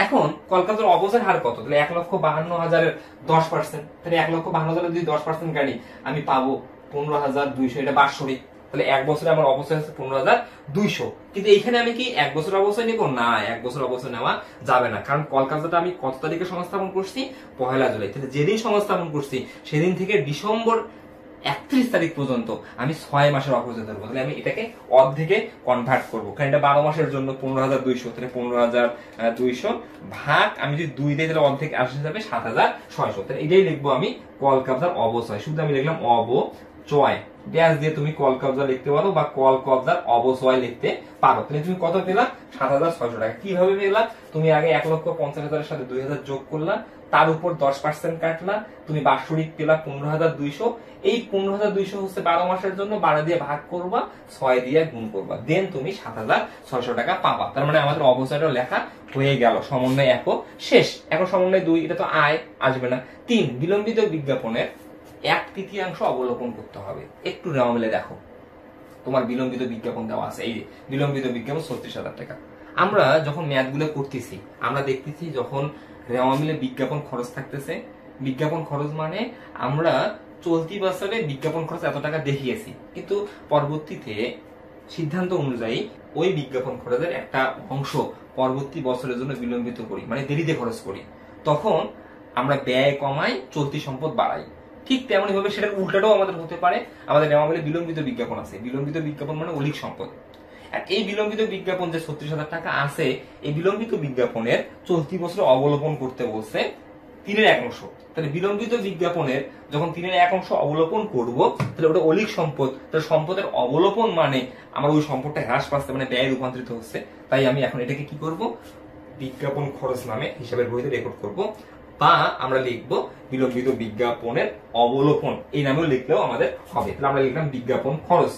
এখন কলকাতার অবচয়ের হার কত, তাহলে 1,52,000-এর 10%, তাহলে 1,52,000-এর যদি 10% কাটি আমি পাবো 15,200, এটা বাৎসরিক। তাহলে এক বছরে আমার অবচয় হচ্ছে 15,200। কিন্তু এইখানে আমি কি 1 বছর অবচয় নিব না, 1 বছর অবচয় নেওয়া যাবে না, কারণ কলকাতাটা আমি কত তারিখে সংস্থাপন করছি, 1 জুলাই। তাহলে যেদিন সংস্থাপন করছি সেদিন থেকে ডিসেম্বর 31 তারিখ পর্যন্ত আমি 6 মাসের অপচয় ধরবো। তাহলে আমি এটাকে অর্ধেকে কনভার্ট করবো, কারণ এটা 12 মাসের জন্য 15,200, তাহলে 15,200 ভাগ আমি যদি 2 দিই তাহলে অর্ধেক আসে যাবে 7,600। তাহলে এটাই লিখবো আমি কলকাতার অবচয়। শুধু আমি লিখলাম অবচয়, ব্যাস দিয়ে তুমি কলকাবজা লিখতে পারো বা কলকাবজার অবচয় লিখতে পারো। তাহলে তুমি কত পেলা, 7,600 টাকা। কিভাবে পেলা, তুমি আগে 1,50,000-এর সাথে 2,000 যোগ করলা, তার উপর 10% কাটলা, তুমি বাৎসরিক পেলা 15,200। এই 15,200 হচ্ছে 12 মাসের জন্য, 12 দিয়ে ভাগ করবা, 6 দিয়ে গুণ করবা, দেন তুমি 7,600 টাকা পাবা। তার মানে আমাদের অবচয়টা লেখা হয়ে গেল। সমন্বয় 1 শেষ। এখন সমন্বয় 2, এটা তো আয় আসবে না। 3, বিলম্বিত বিজ্ঞাপনের 1/3 অবলোকন করতে হবে। একটু নাম মিলে দেখো, তোমার বিলম্বিত বিজ্ঞাপন দেওয়া আছে, এই বিলম্বিত বিজ্ঞাপন 36,000 টাকা। আমরা যখন ম্যাথগুলো করতেছি আমরা দেখতেছি যখন রেওয়া মিলে বিজ্ঞাপন খরচ থাকতেছে, বিজ্ঞাপন খরচ মানে আমরা চলতি বছরে বিজ্ঞাপন খরচ এত টাকা দেখিয়েছি, কিন্তু পরবর্তীতে সিদ্ধান্ত অনুযায়ী ওই বিজ্ঞাপন খরচের একটা অংশ পরবর্তী বছরের জন্য বিলম্বিত করি, মানে দেরিতে খরচ করি, তখন আমরা ব্যয় কমাই, চলতি সম্পদ বাড়াই। ঠিক তেমনি ভাবে সেটার উল্টাটাও আমাদের হতে পারে। আমাদের নেওয়া বলে বিলম্বিত বিজ্ঞাপন আছে, বিলম্বিত বিজ্ঞাপন মানে অলিক সম্পদ। আর এই বিলম্বিত বিজ্ঞাপন যে 36,000 টাকা আছে, এই বিলম্বিত বিজ্ঞাপনের চলতি বছরে অবলোপন করতে বলছে 3/1 তাহলে বিলম্বিত বিজ্ঞাপনের যখন 3/1 অবলোপন করব, তাহলে ওটা অলিক সম্পদ, তাহলে সম্পদের অবলোপন মানে আমার ওই সম্পদটা হ্রাস পাচ্ছে, মানে ব্যয় রূপান্তরিত হচ্ছে। তাই আমি এখন এটাকে কি করব, বিজ্ঞাপন খরচ নামে হিসাবের বইতে রেকর্ড করব, বা আমরা লিখবো বিলম্বিত বিজ্ঞাপনের অবলোপন, এই নামেও লিখলেও আমাদের হবে। তাহলে আমরা লিখলাম বিজ্ঞাপন খরচ।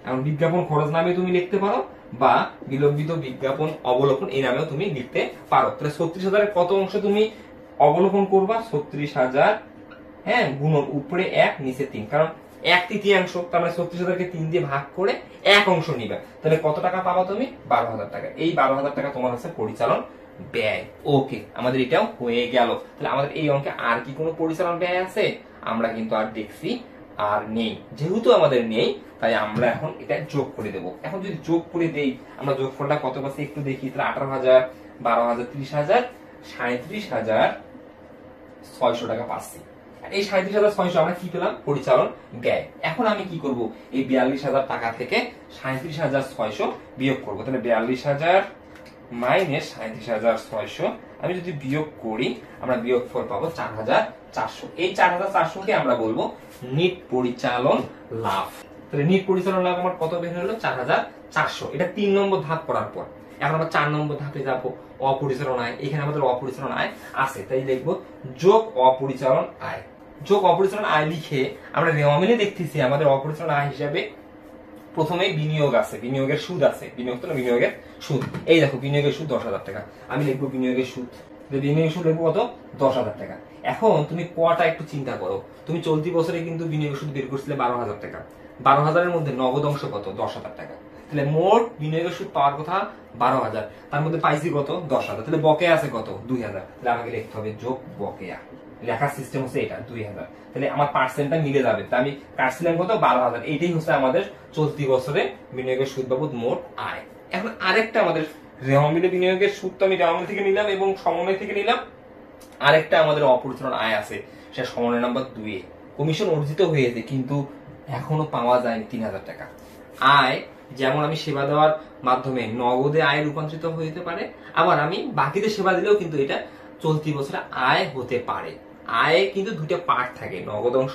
এখন বিজ্ঞাপন খরচ নামে তুমি লিখতে পারো, বা বিলম্বিত বিজ্ঞাপন অবলোপন এই নামেও তুমি লিখতে পারো। তাহলে 36,000 কত অংশ তুমি অবলোপন করবা, 36,000 হ্যাঁ গুণন উপরে 1 নিচে 3, কারণ 1/3, তার মানে 36,000কে 3 দিয়ে ভাগ করে 1 অংশ নিবে। তাহলে কত টাকা পাবা তুমি, 12,000 টাকা। এই 12,000 টাকা তোমার হচ্ছে পরিচালন ব্যয়। ওকে, আমাদের এটাও হয়ে গেল। তাহলে আমাদের এই অঙ্কে আর কি কোনো পরিচালন ব্যয় আছে? আমরা কিন্তু আর দেখছি আর নেই। যেহেতু আমাদের নেই, তাই আমরা এখন এটা যোগ করে দেব। এখন যদি যোগ করে দেই, আমরা যোগফলটা কত পাচ্ছি একটু দেখি। তাহলে 18,000, 12,000, 30,000, 37,600 টাকা পাচ্ছি। এই 37,600 আমরা কি পেলাম, পরিচালন ব্যয়। এখন আমি কি করব, এই 42,000 টাকা থেকে 37,600 বিয়োগ করব। তাহলে 42,000 মাইনাস 37,600 আমি যদি বিয়োগ করি, আমরা বিয়োগফল পাবো 4,400। এই 4,400 কে আমরা বলবো নিট পরিচালন লাভ। তাহলে নিট পরিচালন লাভ আমার কত বের হলো, 4,400। এটা 3 নম্বর ধাপ করার পর। এখন আমরা 4 নম্বর ধাপে যাবো, অপরিচালন আয়। এখানে আমাদের অপরিচালন আয় আছে, তাই লিখবো যোগ অপরিচালন আয়। যোগ অপরিচালন আয় লিখে আমরা নেওয়া মিলে দেখতেছি আমাদের অপরিচালন আয় হিসাবে প্রথমে বিনিয়োগ আছে, বিনিয়োগের সুদ আছে, বিনিয়োগ তো না, বিনিয়োগের সুদ। এই দেখো বিনিয়োগের সুদ 10,000 টাকা। আমি লিখবো বিনিয়োগের সুদ, বিনিয়োগের সুদ লিখবো কত, 10,000 টাকা। এখন তুমি কটা একটু চিন্তা করো, তুমি চলতি বছরে কিন্তু বিনিয়োগের সুদ বের করছিলে 12,000 টাকা। 12,000-এর মধ্যে নগদ অংশ কত, 10,000 টাকা। তাহলে মোট বিনিয়োগের সুদ পাওয়ার কথা 12,000, তার মধ্যে পাইছি কত, 10,000। তাহলে বকেয়া আছে কত, 2,000। তাহলে আমাকে লিখতে হবে যোগ বকেয়া। লেখার সিস্টেম হচ্ছে এটা, 2,000। তাহলে আমার পার্সেন্টটা মিলে যাবে। তা আমি কাটছিলাম কত, 12,000। এইটাই হচ্ছে আমাদের চলতি বছরে বিনিয়োগের সুদ বাবদ মোট আয়। এখন আরেকটা আমাদের রেওয়া মিলে বিনিয়োগের সুদ তো আমি রেওয়া মিল থেকে নিলাম এবং সমন্বয় থেকে নিলাম। আরেকটা আমাদের অপরিচালন আয় আছে, সেটা সমন্বয় নাম্বার 2-এ কমিশন অর্জিত হয়েছে কিন্তু এখনো পাওয়া যায়নি 3,000 টাকা। আয় যেমন আমি সেবা দেওয়ার মাধ্যমে নগদে আয় রূপান্তরিত হতে পারে, আবার আমি বাকিতে সেবা দিলেও কিন্তু এটা চলতি বছরে আয় হতে পারে। আয়ে কিন্তু দুইটা পার্ট থাকে, নগদ অংশ,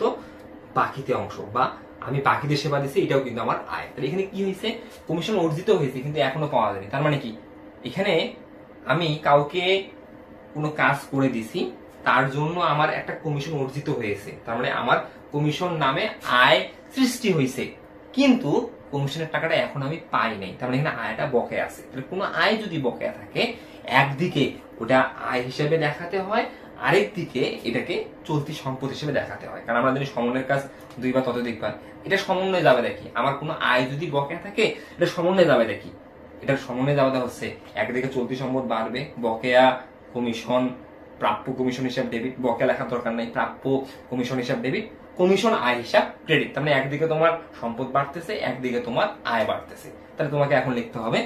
বাকিতে অংশ, বা আমি বাকিতে সেবা দিচ্ছি, এটাও কিন্তু আমার আয়। তাহলে এখানে কি হয়েছে, কমিশন অর্জিত হয়েছে কিন্তু এখনো পাওয়া যায়নি। তার মানে কি, এখানে আমি কাউকে কোনো কাজ করে দিছি, তার জন্য আমার একটা কমিশন অর্জিত হয়েছে, তার মানে আমার কমিশন নামে আয় সৃষ্টি হয়েছে, কিন্তু কমিশনের টাকাটা এখন আমি পাই নাই। তার মানে এখানে আয়টা বকেয়া আছে। তাহলে কোনো আয় যদি বকেয়া থাকে, একদিকে ওটা আয় হিসেবে দেখাতে হয়, আরেক দিকে এটাকে চলতি সম্পদ হিসেবে দেখাতে হয়। কারণ আমরা যদি সমন্বয়ের কাজ 2 বা ততোধিক বার, এটা সমন্বয় যাবে দেখি। আমার কোনো আয় যদি বকেয়া থাকে, এটা সমন্বয় যাবে দেখি। এটার সমন্বয় যাওয়া হচ্ছে, একদিকে চলতি সম্পদ বাড়বে, বকেয়া কমিশন, প্রাপ্য কমিশন হিসাব ডেবিট, বকেয়া লেখার দরকার নাই, প্রাপ্য কমিশন হিসাব ডেবিট, কমিশন আয় হিসাব ক্রেডিট। তার মানে একদিকে তোমার সম্পদ বাড়তেছে, একদিকে তোমার আয় বাড়তেছে। তাহলে তোমাকে এখন লিখতে হবে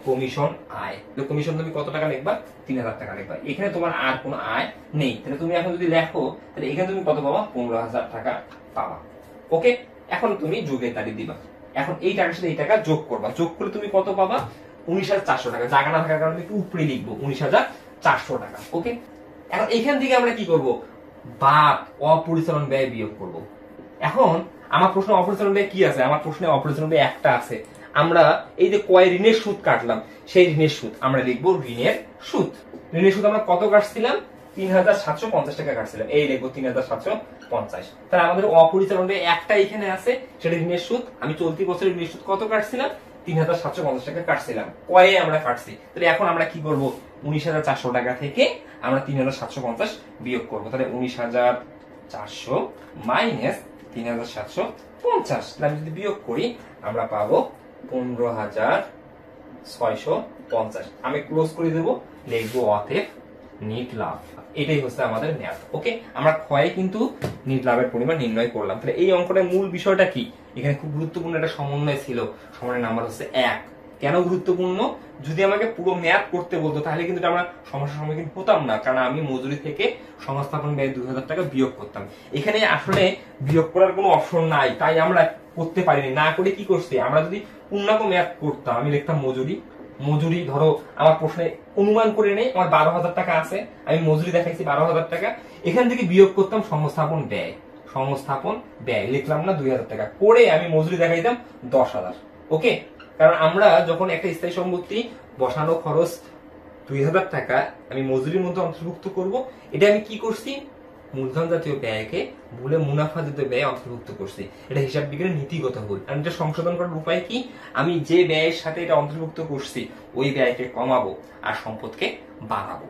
কমিশন আয়। কমিশন তুমি কত টাকা লিখবা, 3,000 টাকা লিখবা। এখানে তোমার আর কোনো আয় নেই, তাহলে তুমি এখন যদি লেখো, তাহলে এখানে তুমি কত পাবা, 15,000 টাকা পাবা। ওকে, এখন তুমি যোগের তারিখ দিবা। এখন এই টাকার সাথে এই টাকা যোগ করবা, যোগ করে তুমি কত পাবা, 19,400 টাকা। জায়গা না থাকার কারণে একটু উপরে লিখবো 19,400 টাকা। ওকে, এখন এখান থেকে আমরা কি করব, বাদ অপরিচালন ব্যয় বিয়োগ করব। এখন আমার প্রশ্ন অপরিচালন ব্যয় কি আছে, আমার প্রশ্নে অপরিচালন ব্যয় একটা আছে। আমরা এই যে কয় ঋণের সুদ কাটলাম, সেই ঋণের সুদ আমরা লিখবো ঋণের সুদ। ঋণের সুদ আমরা কত কাটছিলাম, 3,750 টাকা কাটছিলাম, এই লিখবো 3,750। তাহলে আমাদের অপরিচালন ব্যয় একটা এখানে আছে, সেটা ঋণের সুদ। আমি চলতি বছরের ঋণের সুদ কত কাটছিলাম, 3,750 টাকা কাটছিলাম। কয়ে আমরা কাটছি, তাহলে এখন আমরা কি করব, 19,400 টাকা থেকে আমরা 3,750 বিয়োগ করবো। তাহলে 19,400 মাইনাস 3,750। আমি যদি বিয়োগ করি আমরা পাবো 15,650। আমি ক্লোজ করে দেবো, লিখবো অতএব নিট লাভ। এটাই হচ্ছে আমাদের ম্যাথ। ওকে, আমরা ক্ষয়ে কিন্তু নিট লাভের পরিমাণ নির্ণয় করলাম। তাহলে এই অঙ্কটার মূল বিষয়টা কি? এখানে খুব গুরুত্বপূর্ণ একটা সমন্বয় ছিল। সমন্বয়ের নাম্বার হচ্ছে 1। কেন গুরুত্বপূর্ণ? যদি আমাকে পুরো ম্যাথ করতে বলতো তাহলে কিন্তু আমরা সমস্যার সম্মুখীন হতাম না, কারণ আমি মজুরি থেকে সংস্থাপন ব্যয় 2,000 টাকা বিয়োগ করতাম। এখানে আসলে বিয়োগ করার কোনো অপশন নাই, তাই আমরা করতে পারিনি। না করে কি করছি, আমরা যদি পূর্ণাঙ্গ ম্যাথ করতাম আমি লিখতাম মজুরি ধরো আমার প্রশ্নে অনুমান করে নেই আমার 12,000 টাকা আছে, আমি মজুরি দেখাইছি 12,000 টাকা, এখান থেকে বিয়োগ করতাম সংস্থাপন ব্যয় লিখলাম না 2,000 টাকা, করে আমি মজুরি দেখাইতাম 10,000। ওকে, কারণ আমরা যখন একটা স্থায়ী সম্পত্তি বসানো খরচ 2,000 টাকা আমি মজুরির মধ্যে অন্তর্ভুক্ত করব, এটা আমি কি করছি, মূলধন জাতীয় ব্যয়কে ভুলে মুনাফা জাতীয় ব্যয় অন্তর্ভুক্ত করছি। এটা হিসাব বিজ্ঞানের নীতিগত ভুল। আর এটা সংশোধন করার উপায় কি, আমি যে ব্যয়ের সাথে এটা অন্তর্ভুক্ত করছি ওই ব্যয়কে কমাবো আর সম্পদকে বাড়াবো।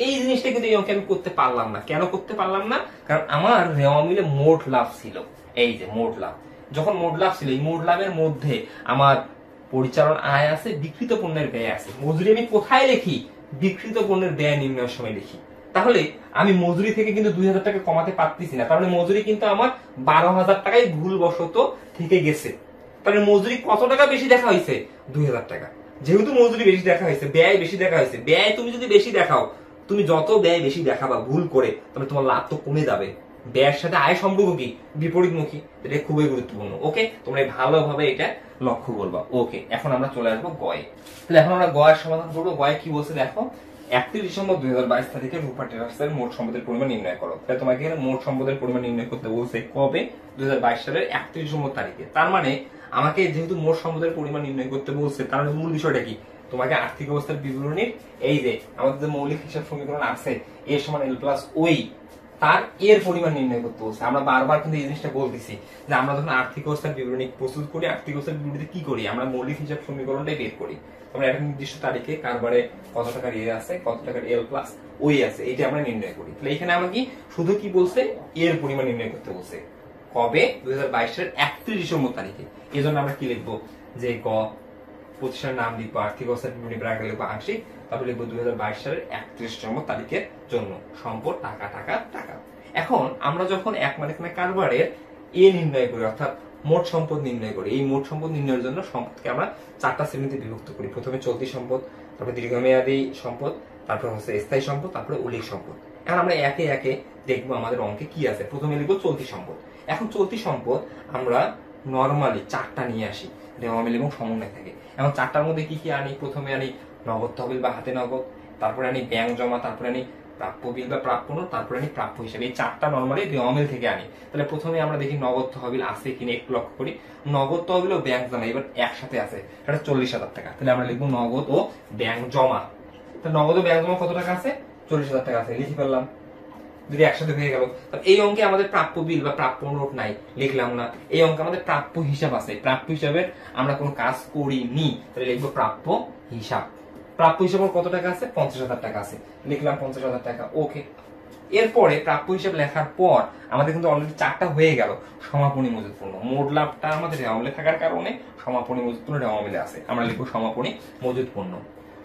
এই জিনিসটা কিন্তু এই অঙ্কে আমি করতে পারলাম না। কেন করতে পারলাম না? কারণ আমার নেওয়া মিলে মোট লাভ ছিল। এই যে মোট লাভ, যখন মোট লাভ ছিল, এই মোট লাভের মধ্যে আমার পরিচালন আয় আছে, বিক্রিত পণ্যের ব্যয় আছে। মজুরি আমি কোথায় লিখি? বিক্রিত পণ্যের ব্যয় নির্ণয়ের সময় লিখি। তাহলে আমি মজুরি থেকে কিন্তু 2,000 টাকা কমাতে পারতেছি না, তার মানে মজুরি কিন্তু আমার 12,000 টাকায় ভুলবশত থেকে গেছে। তাহলে মজুরি কত টাকা বেশি দেখা হয়েছে? 2,000 টাকা। যেহেতু মজুরি বেশি দেখা হয়েছে, ব্যয় বেশি দেখা হয়েছে, ব্যয় তুমি যদি বেশি দেখাও, তুমি যত ব্যয় বেশি দেখাবা ভুল করে, তাহলে তোমার লাভ তো কমে যাবে। ব্যয়ের সাথে আয় সম্পর্ক কি? বিপরীতমুখী। এটা খুবই গুরুত্বপূর্ণ। ওকে, তোমরা ভালোভাবে এটা লক্ষ্য করবা। ওকে, এখন আমরা চলে আসবো গয়ে। তাহলে এখন আমরা গয়ের সমাধান করবো। গয়ে কি বলছে দেখো, 31 ডিসেম্বর 2022 তারিখে রূপা টেরাসের মোট সম্পদের পরিমাণ নির্ণয় করো। তাহলে তোমাকে মোট সম্পদের পরিমাণ নির্ণয় করতে বলছে কবে? 2022 সালের 31 ডিসেম্বর তারিখে। তার মানে আমাকে যেহেতু মোট সম্পদের পরিমাণ নির্ণয় করতে বলছে, তার মানে মূল বিষয়টা কি, তোমাকে আর্থিক অবস্থার বিবরণীর এই যে আমাদের যে মৌলিক হিসাব সমীকরণ আছে এ সমান এল প্লাস ওই, তার এর পরিমাণ নির্ণয় করতে বলছে। আমরা বারবার কিন্তু এই জিনিসটা বলতেছি যে আমরা যখন আর্থিক অবস্থার বিবরণী প্রস্তুত করি, আর্থিক অবস্থার বিবরণীতে কি করি, আমরা মৌলিক হিসাব সমীকরণটাই বের করি। আমরা একটা নির্দিষ্ট তারিখে কারবারে কত টাকার এ আছে, কত টাকার এল প্লাস ওই আছে, এটা আমরা নির্ণয় করি। তাহলে এখানে আমাকে শুধু কি বলছে, এর পরিমাণ নির্ণয় করতে বলছে। কবে? 2022 সালের 31 ডিসেম্বর তারিখে। এই জন্য আমরা কি লিখবো, যে ক প্রতিষ্ঠানের নাম লিখবো, আর্থিক অবস্থার বিবরণী ব্র্যাকেট লিখবো আংশিক, তারপর লিখবো 2022 সালের 31 ডিসেম্বর তারিখের জন্য সম্পদ টাকা টাকা টাকা। এখন আমরা যখন এক মালিকানা কারবারের এ নির্ণয় করি, অর্থাৎ মোট সম্পদ নির্ণয় করি, এই মোট সম্পদ নির্ণয়ের জন্য সম্পদকে আমরা 4টা শ্রেণীতে বিভক্ত করি। প্রথমে চলতি সম্পদ, তারপরে দীর্ঘমেয়াদী সম্পদ, তারপর হচ্ছে স্থায়ী সম্পদ, তারপরে উল্লেখ সম্পদ। এখন আমরা একে একে দেখবো আমাদের অঙ্কে কি আছে। প্রথমে লিখবো চলতি সম্পদ। এখন চলতি সম্পদ আমরা নরমালি 4টা নিয়ে আসি, রেওয়ামিল এবং সমন্বয় থেকে। এখন 4টার মধ্যে কি কি আনি? প্রথমে আনি নগদ তহবিল বা হাতে নগদ, তারপরে আনি ব্যাংক জমা, তারপরে আনি প্রাপ্য বিল বা প্রাপ্য নোট, তারপরে আনি প্রাপ্য হিসাবে। এই 4টা নরমালি রেওয়ামিল থেকে আনি। তাহলে প্রথমে আমরা দেখি নগদ তহবিল আছে কিনা একটু লক্ষ্য করি। নগদ তহবিল ও ব্যাংক জমা এবার একসাথে আছে, এটা 40,000 টাকা। তাহলে আমরা লিখবো নগদ ও ব্যাংক জমা। তাহলে নগদ ও ব্যাংক জমা কত টাকা আছে? 40,000 টাকা আছে, লিখে ফেললাম। যদি একসাথে হয়ে গেল, এই অঙ্কে আমাদের প্রাপ্য বিল বা প্রাপ্য নোট নাই, লিখলাম না। এই অঙ্কে আমাদের প্রাপ্য হিসাব আছে, প্রাপ্য হিসাবে আমরা কোনো কাজ করিনি, তাহলে লিখবো প্রাপ্য হিসাব। প্রাপ্য হিসাব কত টাকা আছে? 50,000 টাকা আছে, লিখলাম 50,000 টাকা। ওকে, এরপরে প্রাপ্য হিসাব লেখার পর আমাদের কিন্তু অলরেডি 4টা হয়ে গেল। সমাপনী মজুত পণ্য, মোট লাভটা আমাদের রেওয়ামিলে থাকার কারণে সমাপনী মজুত পণ্য রেওয়ামিলে আছে, আমরা লিখবো সমাপনী মজুত পণ্য।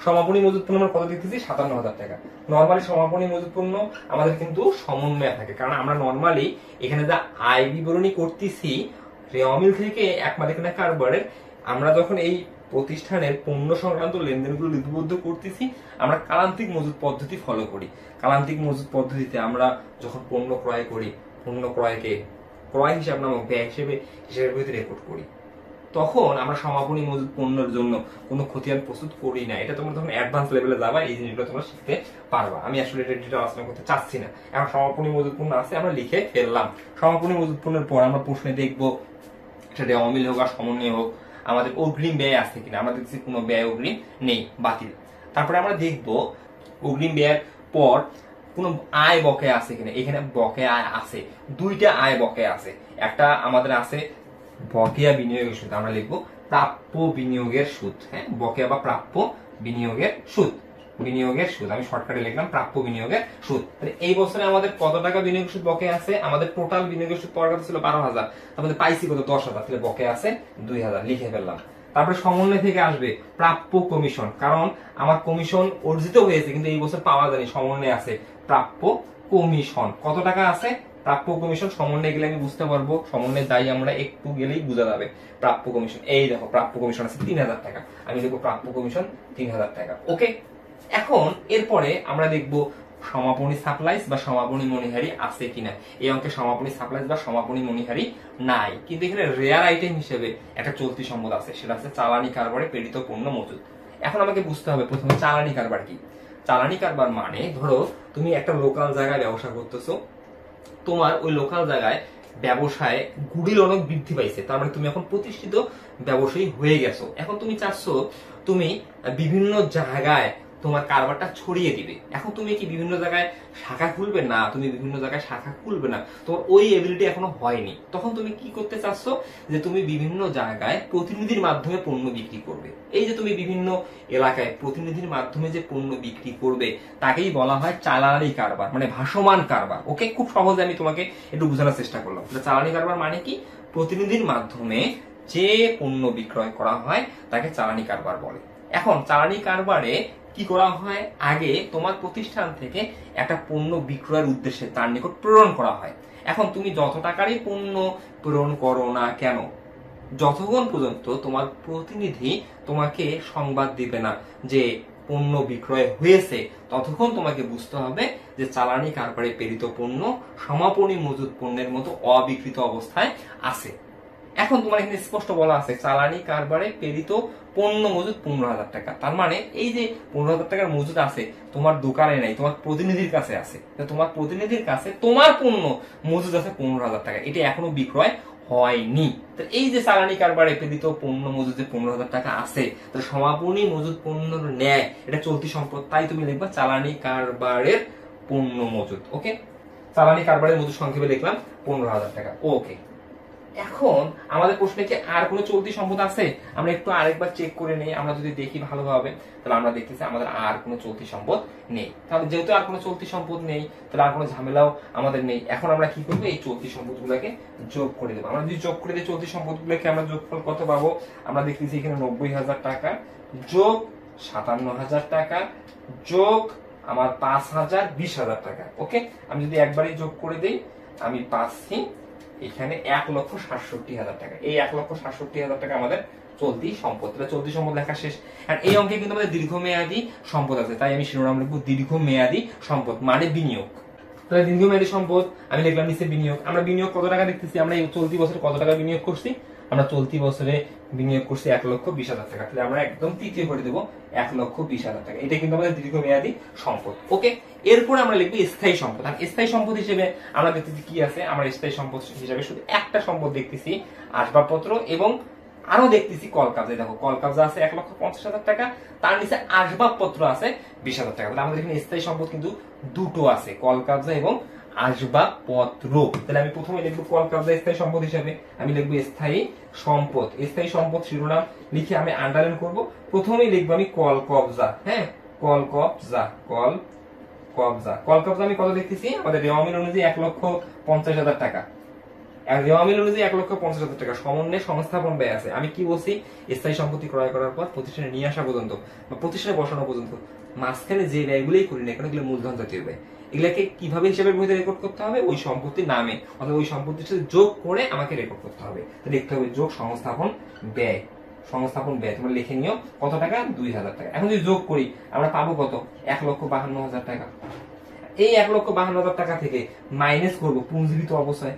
সমাপনী মজুত পণ্য আমরা কত দিতেছি? 57,000 টাকা। নরমালি সমাপনী মজুত পণ্য আমাদের কিন্তু সমন্বয় থাকে, কারণ আমরা নরমালি এখানে যা আয় বিবরণী করতেছি রেওয়ামিল থেকে এক মালিকানা কারবারের, আমরা যখন এই প্রতিষ্ঠানের পণ্য সংক্রান্ত লেনদেনগুলো লিপিবদ্ধ করতেছি আমরা কালান্তিক মজুত পদ্ধতি ফলো করি। কালান্তিক মজুত পদ্ধতিতে আমরা যখন পণ্য ক্রয় করি, পণ্য ক্রয়কে ক্রয় হিসাব নামক ব্যয় হিসেবে হিসাবের ভিতরে রেকর্ড করি, তখন আমরা সমাপনী মজুত পণ্যের জন্য কোনো খতিয়ান প্রস্তুত করি না। এটা তোমরা যখন অ্যাডভান্স লেভেলে যাবা এই জিনিসগুলো তোমরা শিখতে পারবা। আমি আসলে এটা ডিটেইল আলোচনা করতে চাচ্ছি না। এখন সমাপনী মজুত পণ্য আছে, আমরা লিখে ফেললাম। সমাপনী মজুত পণ্যের পর আমরা প্রশ্নে দেখবো সেটা অমিল হোক আর সমন্বয় হোক আমাদের অগ্রিম ব্যয় আছে কিনা। আমরা দেখছি কোনো ব্যয় অগ্রিম নেই, বাতিল। তারপরে আমরা দেখবো অগ্রিম ব্যয়ের পর কোনো আয় বকেয়া আছে কিনা। এখানে বকেয়া আয় আছে, 2টা আয় বকেয়া আছে। একটা আমাদের আছে বকেয়া বিনিয়োগের সুদ, আমরা লিখবো প্রাপ্য বিনিয়োগের সুদ। হ্যাঁ, বকেয়া বা প্রাপ্য বিনিয়োগের সুদ। বিনিয়োগের সুদ, আমি শর্টকাটে লিখলাম প্রাপ্য বিনিয়োগের সুদ। এই বছরে আমাদের কত টাকা বিনিয়োগ সুদ বকেয়া আছে? আমাদের টোটাল বিনিয়োগের সুদ পাওয়ার কথা ছিল 12,000, তারপরে পাইছি কত? 10,000, তাহলে বকেয়া আছে 2,000, লিখে ফেললাম। তারপরে সমন্বয় থেকে আসবে প্রাপ্য কমিশন, কারণ আমার কমিশন অর্জিত হয়েছে কিন্তু এই বছর পাওয়া যায়নি, সমন্বয় আছে প্রাপ্য কমিশন। কত টাকা আছে? প্রাপ্য কমিশন সমন্বয়ে গেলে আমি বুঝতে পারবো, সমন্বয়ে যাই আমরা একটু গেলেই বোঝা যাবে প্রাপ্য কমিশন। এই দেখো প্রাপ্য কমিশন আছে 3,000 টাকা, আমি দেখবো প্রাপ্য কমিশন 3,000 টাকা। ওকে, এখন এরপরে আমরা দেখবো সমাপনী সাপ্লাইজ বা সমাপনী মণিহারি আছে কিনা। এই অঙ্কে সমাপনী সাপ্লাইজ বা সমাপনী মণিহারি নাই, কিন্তু এখানে রেয়ার আইটেম হিসেবে একটা চলতি সম্পদ আছে, সেটা হচ্ছে চালানি কারবারে প্রেরিত পণ্য মজুদ। এখন আমাকে বুঝতে হবে প্রথমে চালানি কারবার কি। চালানি কারবার মানে ধরো তুমি একটা লোকাল জায়গায় ব্যবসা করতেছো, তোমার ওই লোকাল জায়গায় ব্যবসায় গুডিল অনেক বৃদ্ধি পাইছে, তার মানে তুমি এখন প্রতিষ্ঠিত ব্যবসায়ী হয়ে গেছো। এখন তুমি চাচ্ছ তুমি বিভিন্ন জায়গায় তোমার কারবারটা ছড়িয়ে দিবে। এখন তুমি কি বিভিন্ন জায়গায় শাখা খুলবে? না, তুমি বিভিন্ন জায়গায় শাখা খুলবে না, তোমার ওই এবিলিটি এখনো হয়নি। তখন তুমি কি করতে চাচ্ছ? যে তুমি বিভিন্ন জায়গায় প্রতিনিধির মাধ্যমে পণ্য বিক্রি করবে। এই যে তুমি বিভিন্ন এলাকায় প্রতিনিধির মাধ্যমে যে পণ্য বিক্রি করবে তাকেই বলা হয় চালানি কারবার, মানে ভাসমান কারবার। ওকে, খুব সহজে আমি তোমাকে একটু বোঝানোর চেষ্টা করলাম। চালানি কারবার মানে কি? প্রতিনিধির মাধ্যমে যে পণ্য বিক্রয় করা হয় তাকে চালানি কারবার বলে। এখন চালানি কারবারে কি করা হয়? আগে তোমার প্রতিষ্ঠান থেকে একটা পণ্য বিক্রয়ের উদ্দেশ্যে তার নিকট প্রেরণ করা হয়। এখন তুমি যত টাকারই পণ্য প্রেরণ করো না কেন, যতক্ষণ পর্যন্ত তোমার প্রতিনিধি তোমাকে সংবাদ দিবে না যে পণ্য বিক্রয় হয়েছে, ততক্ষণ তোমাকে বুঝতে হবে যে চালানি কারবারে প্রেরিত পণ্য সমাপনী মজুদ পণ্যের মতো অবিকৃত অবস্থায় আছে। এখন তোমার এখানে স্পষ্ট বলা আছে চালানি কারবারে প্রেরিত পণ্য মজুদ 15,000 টাকা। তার মানে এই যে 15,000 টাকার মজুদ আছে তোমার দোকানে নাই, তোমার প্রতিনিধির কাছে আছে। তোমার প্রতিনিধির কাছে তোমার পণ্য মজুদ আছে 15,000 টাকা, এটা এখনো বিক্রয় হয়নি। তো এই যে চালানি কারবারে প্রেরিত পণ্য মজুদ যে 15,000 টাকা আছে, তো সমাপনী মজুদ পণ্যর ন্যায় এটা চলতি সম্পদ, তাই তুমি লিখবা চালানি কারবারের পণ্য মজুদ। ওকে, চালানি কারবারের মজুদ সংক্ষেপে লিখলাম 15,000 টাকা। ওকে, এখন আমাদের প্রশ্নে কি আর কোনো চলতি সম্পদ আছে? আমরা একটু আরেকবার চেক করে নেই। আমরা যদি দেখি ভালোভাবে, তাহলে আমরা দেখতেছি আমাদের আর কোনো চলতি সম্পদ নেই। তাহলে যেহেতু আর কোনো চলতি সম্পদ নেই, তাহলে আর কোনো ঝামেলাও আমাদের নেই। এখন আমরা কি করবো? এই চলতি সম্পদগুলোকে যোগ করে দেবো। আমরা যদি যোগ করে দিই চলতি সম্পদগুলোকে, আমরা যোগফল কত পাবো? আমরা দেখতেছি এখানে 90,000 টাকা যোগ 57,000 টাকা যোগ আমার 5,000, 20,000 টাকা। ওকে, আমি যদি একবারই যোগ করে দিই, আমি পাচ্ছি এখানে 1,67,000 টাকা। এই 1,67,000 টাকা আমাদের চলতি সম্পদ। চলতি সম্পদ লেখা শেষ। আর এই অঙ্কে কিন্তু আমাদের দীর্ঘমেয়াদী সম্পদ আছে, তাই আমি শিরোনাম লিখবো দীর্ঘমেয়াদী সম্পদ, মানে বিনিয়োগ। তাহলে দীর্ঘমেয়াদী সম্পদ আমি লিখলাম নিচে বিনিয়োগ। আমরা বিনিয়োগ কত টাকা দেখতেছি? আমরা এই চলতি বছরে কত টাকা বিনিয়োগ করছি? আমরা চলতি বছরে বিনিয়োগ করছি 1,20,000 টাকা। তাহলে আমরা একদম তৃতীয় করে দেবো 1,20,000 টাকা। এটা কিন্তু আমাদের দীর্ঘমেয়াদী সম্পদ। ওকে, এরপরে আমরা লিখবো স্থায়ী সম্পদ। আর স্থায়ী সম্পদ হিসেবে আমরা দেখতেছি কি আছে? আমরা স্থায়ী সম্পদ হিসেবে শুধু একটা সম্পদ দেখতেছি, আসবাবপত্র, এবং আরো দেখতেছি কলকাবজা। দেখো কলকাবজা আছে 1,50,000 টাকা, তার নিচে আসবাবপত্র আছে 20,000 টাকা। তাহলে আমাদের এখানে স্থায়ী সম্পদ কিন্তু দুটো আছে, কলকাবজা এবং আসবাবপত্র। তাহলে আমি প্রথমে লিখবো কলকাবজা স্থায়ী সম্পদ হিসেবে, আমি লিখবো স্থায়ী সম্পদ। স্থায়ী সম্পদ শিরোনাম লিখে আমি আন্ডারলাইন করব। প্রথমেই লিখবো আমি কলকবজা। হ্যাঁ, কলকবজা। কলকবজা আমি কত দেখতেছি? আমাদের রেওয়ামিল অনুযায়ী 1,50,000 টাকা। রেওয়ামিল অনুযায়ী 1,50,000 টাকা সমন্বয়ে সংস্থাপন ব্যয় আছে। আমি কি বলছি? স্থায়ী সম্পত্তি ক্রয় করার পর প্রতিষ্ঠানে নিয়ে আসা পর্যন্ত বা প্রতিষ্ঠানে বসানো পর্যন্ত মাঝখানে যে ব্যয়গুলোই করি না কেন, এগুলো মূলধন জাতীয় ব্যয়। এগুলাকে কিভাবে হিসাবের বইতে রেকর্ড করতে হবে? ওই সম্পত্তির নামে অথবা ওই সম্পত্তির সাথে যোগ করে আমাকে রেকর্ড করতে হবে। লিখতে হবে যোগ সংস্থাপন ব্যয়। সংস্থাপন ব্যয় তোমরা লিখে নিও কত টাকা? 2,000 টাকা। এখন যদি যোগ করি আমরা পাবো কত? 1,52,000 টাকা। এই 1,52,000 টাকা থেকে মাইনাস করবো পুঞ্জীভূত অবস্থায়।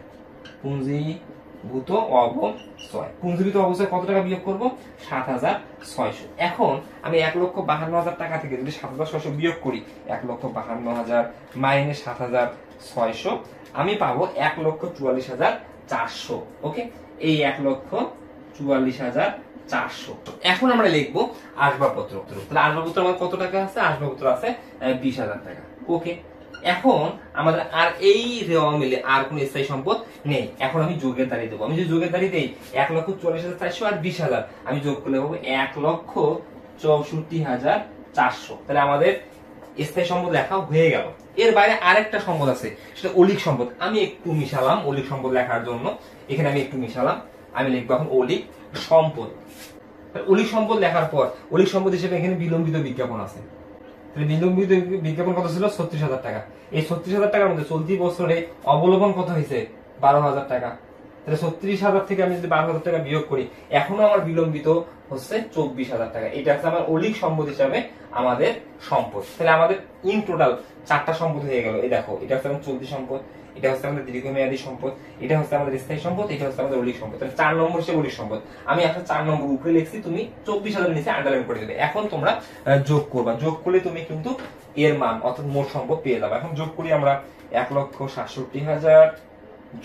পুঞ্জীভূত অবস্থায় কত টাকা বিয়োগ করবো? 7,600। এখন আমি 1,52,000 টাকা থেকে যদি 7,600 বিয়োগ করি, 1,52,000 মাইনাস 7,600, আমি পাবো 1,44,400। ওকে, এই 1,44,400। এখন আমরা লিখবো আসবাবপত্র। তাহলে আসবাবপত্র আমার কত টাকা আছে? আসবাবপত্র আছে 20,000 টাকা। ওকে, এখন আমাদের আর এই রেওয়া মিলে আর কোন স্থায়ী সম্পদ নেই। এখন আমি যোগের দাঁড়িয়ে দেবো। আমি যদি যোগের দাঁড়িয়ে দেই 1,44,400 আর 20,000, আমি যোগ করলে পাবো 1,64,400 400। তাহলে আমাদের স্থায়ী সম্পদ লেখা হয়ে গেল। এর বাইরে আরেকটা সম্পদ আছে, সেটা অলিক সম্পদ। আমি একটু মিশালাম অলিক সম্পদ লেখার জন্য, এখানে আমি একটু মিশালাম। আমি লিখবো এখন অলিক সম্পদ। অলিক সম্পদ লেখার পর অলিক সম্পদ হিসেবে এখানে বিলম্বিত বিজ্ঞাপন আছে। বিলম্বিত বিজ্ঞাপন কত ছিল? 36,000 টাকা। এই 36,000 টাকার মধ্যে চলতি বছরে অবলোকন কত হয়েছে? 12,000 টাকা। তাহলে 36,000 থেকে আমি যদি 12,000 টাকা বিয়োগ করি, এখনো আমার বিলম্বিত হচ্ছে 24,000 টাকা। এটা হচ্ছে আমার অলিক সম্পদ হিসাবে আমাদের সম্পদ। তাহলে আমাদের ইন টোটাল 4টা সম্পদ হয়ে গেল। এই দেখো, এটা হচ্ছে আমাদের চলতি সম্পদ, এটা হচ্ছে আমাদের দীর্ঘমেয়াদী সম্পদ, এটা হচ্ছে আমাদের স্থায়ী সম্পদ, এটা হচ্ছে আমাদের অলিক সম্পদ। তাহলে 4 নম্বর হিসেবে অলিক সম্পদ। আমি আসলে 4 নম্বর উপরে লিখছি, তুমি 24,000 নিচে আন্ডারলাইন করে দেবে। এখন তোমরা যোগ করবা, যোগ করলে তুমি কিন্তু এর মান অর্থাৎ মোট সম্পদ পেয়ে যাবে। এখন যোগ করি আমরা, 1,67,000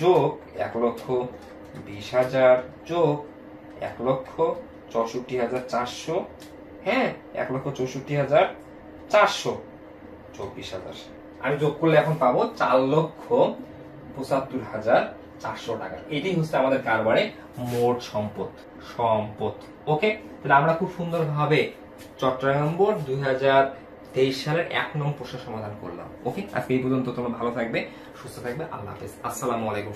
যোগ 1,20,000 যোগ 1,64,400, হ্যাঁ 1,64,400, 24,000। আমি যোগ করলে এখন পাবো 4,75,400 টাকা। এটাই হচ্ছে আমাদের কারবারে মোট সম্পদ। ওকে, তাহলে আমরা খুব সুন্দরভাবে চট্টগ্রাম বোর্ড 2023 সালের 1 নং প্রশ্ন সমাধান করলাম। ওকে, আজকে এই পর্যন্ত। তোমরা ভালো থাকবে, সুস্থ থাকবে। আল্লাহ হাফেজ, আসসালামু আলাইকুম।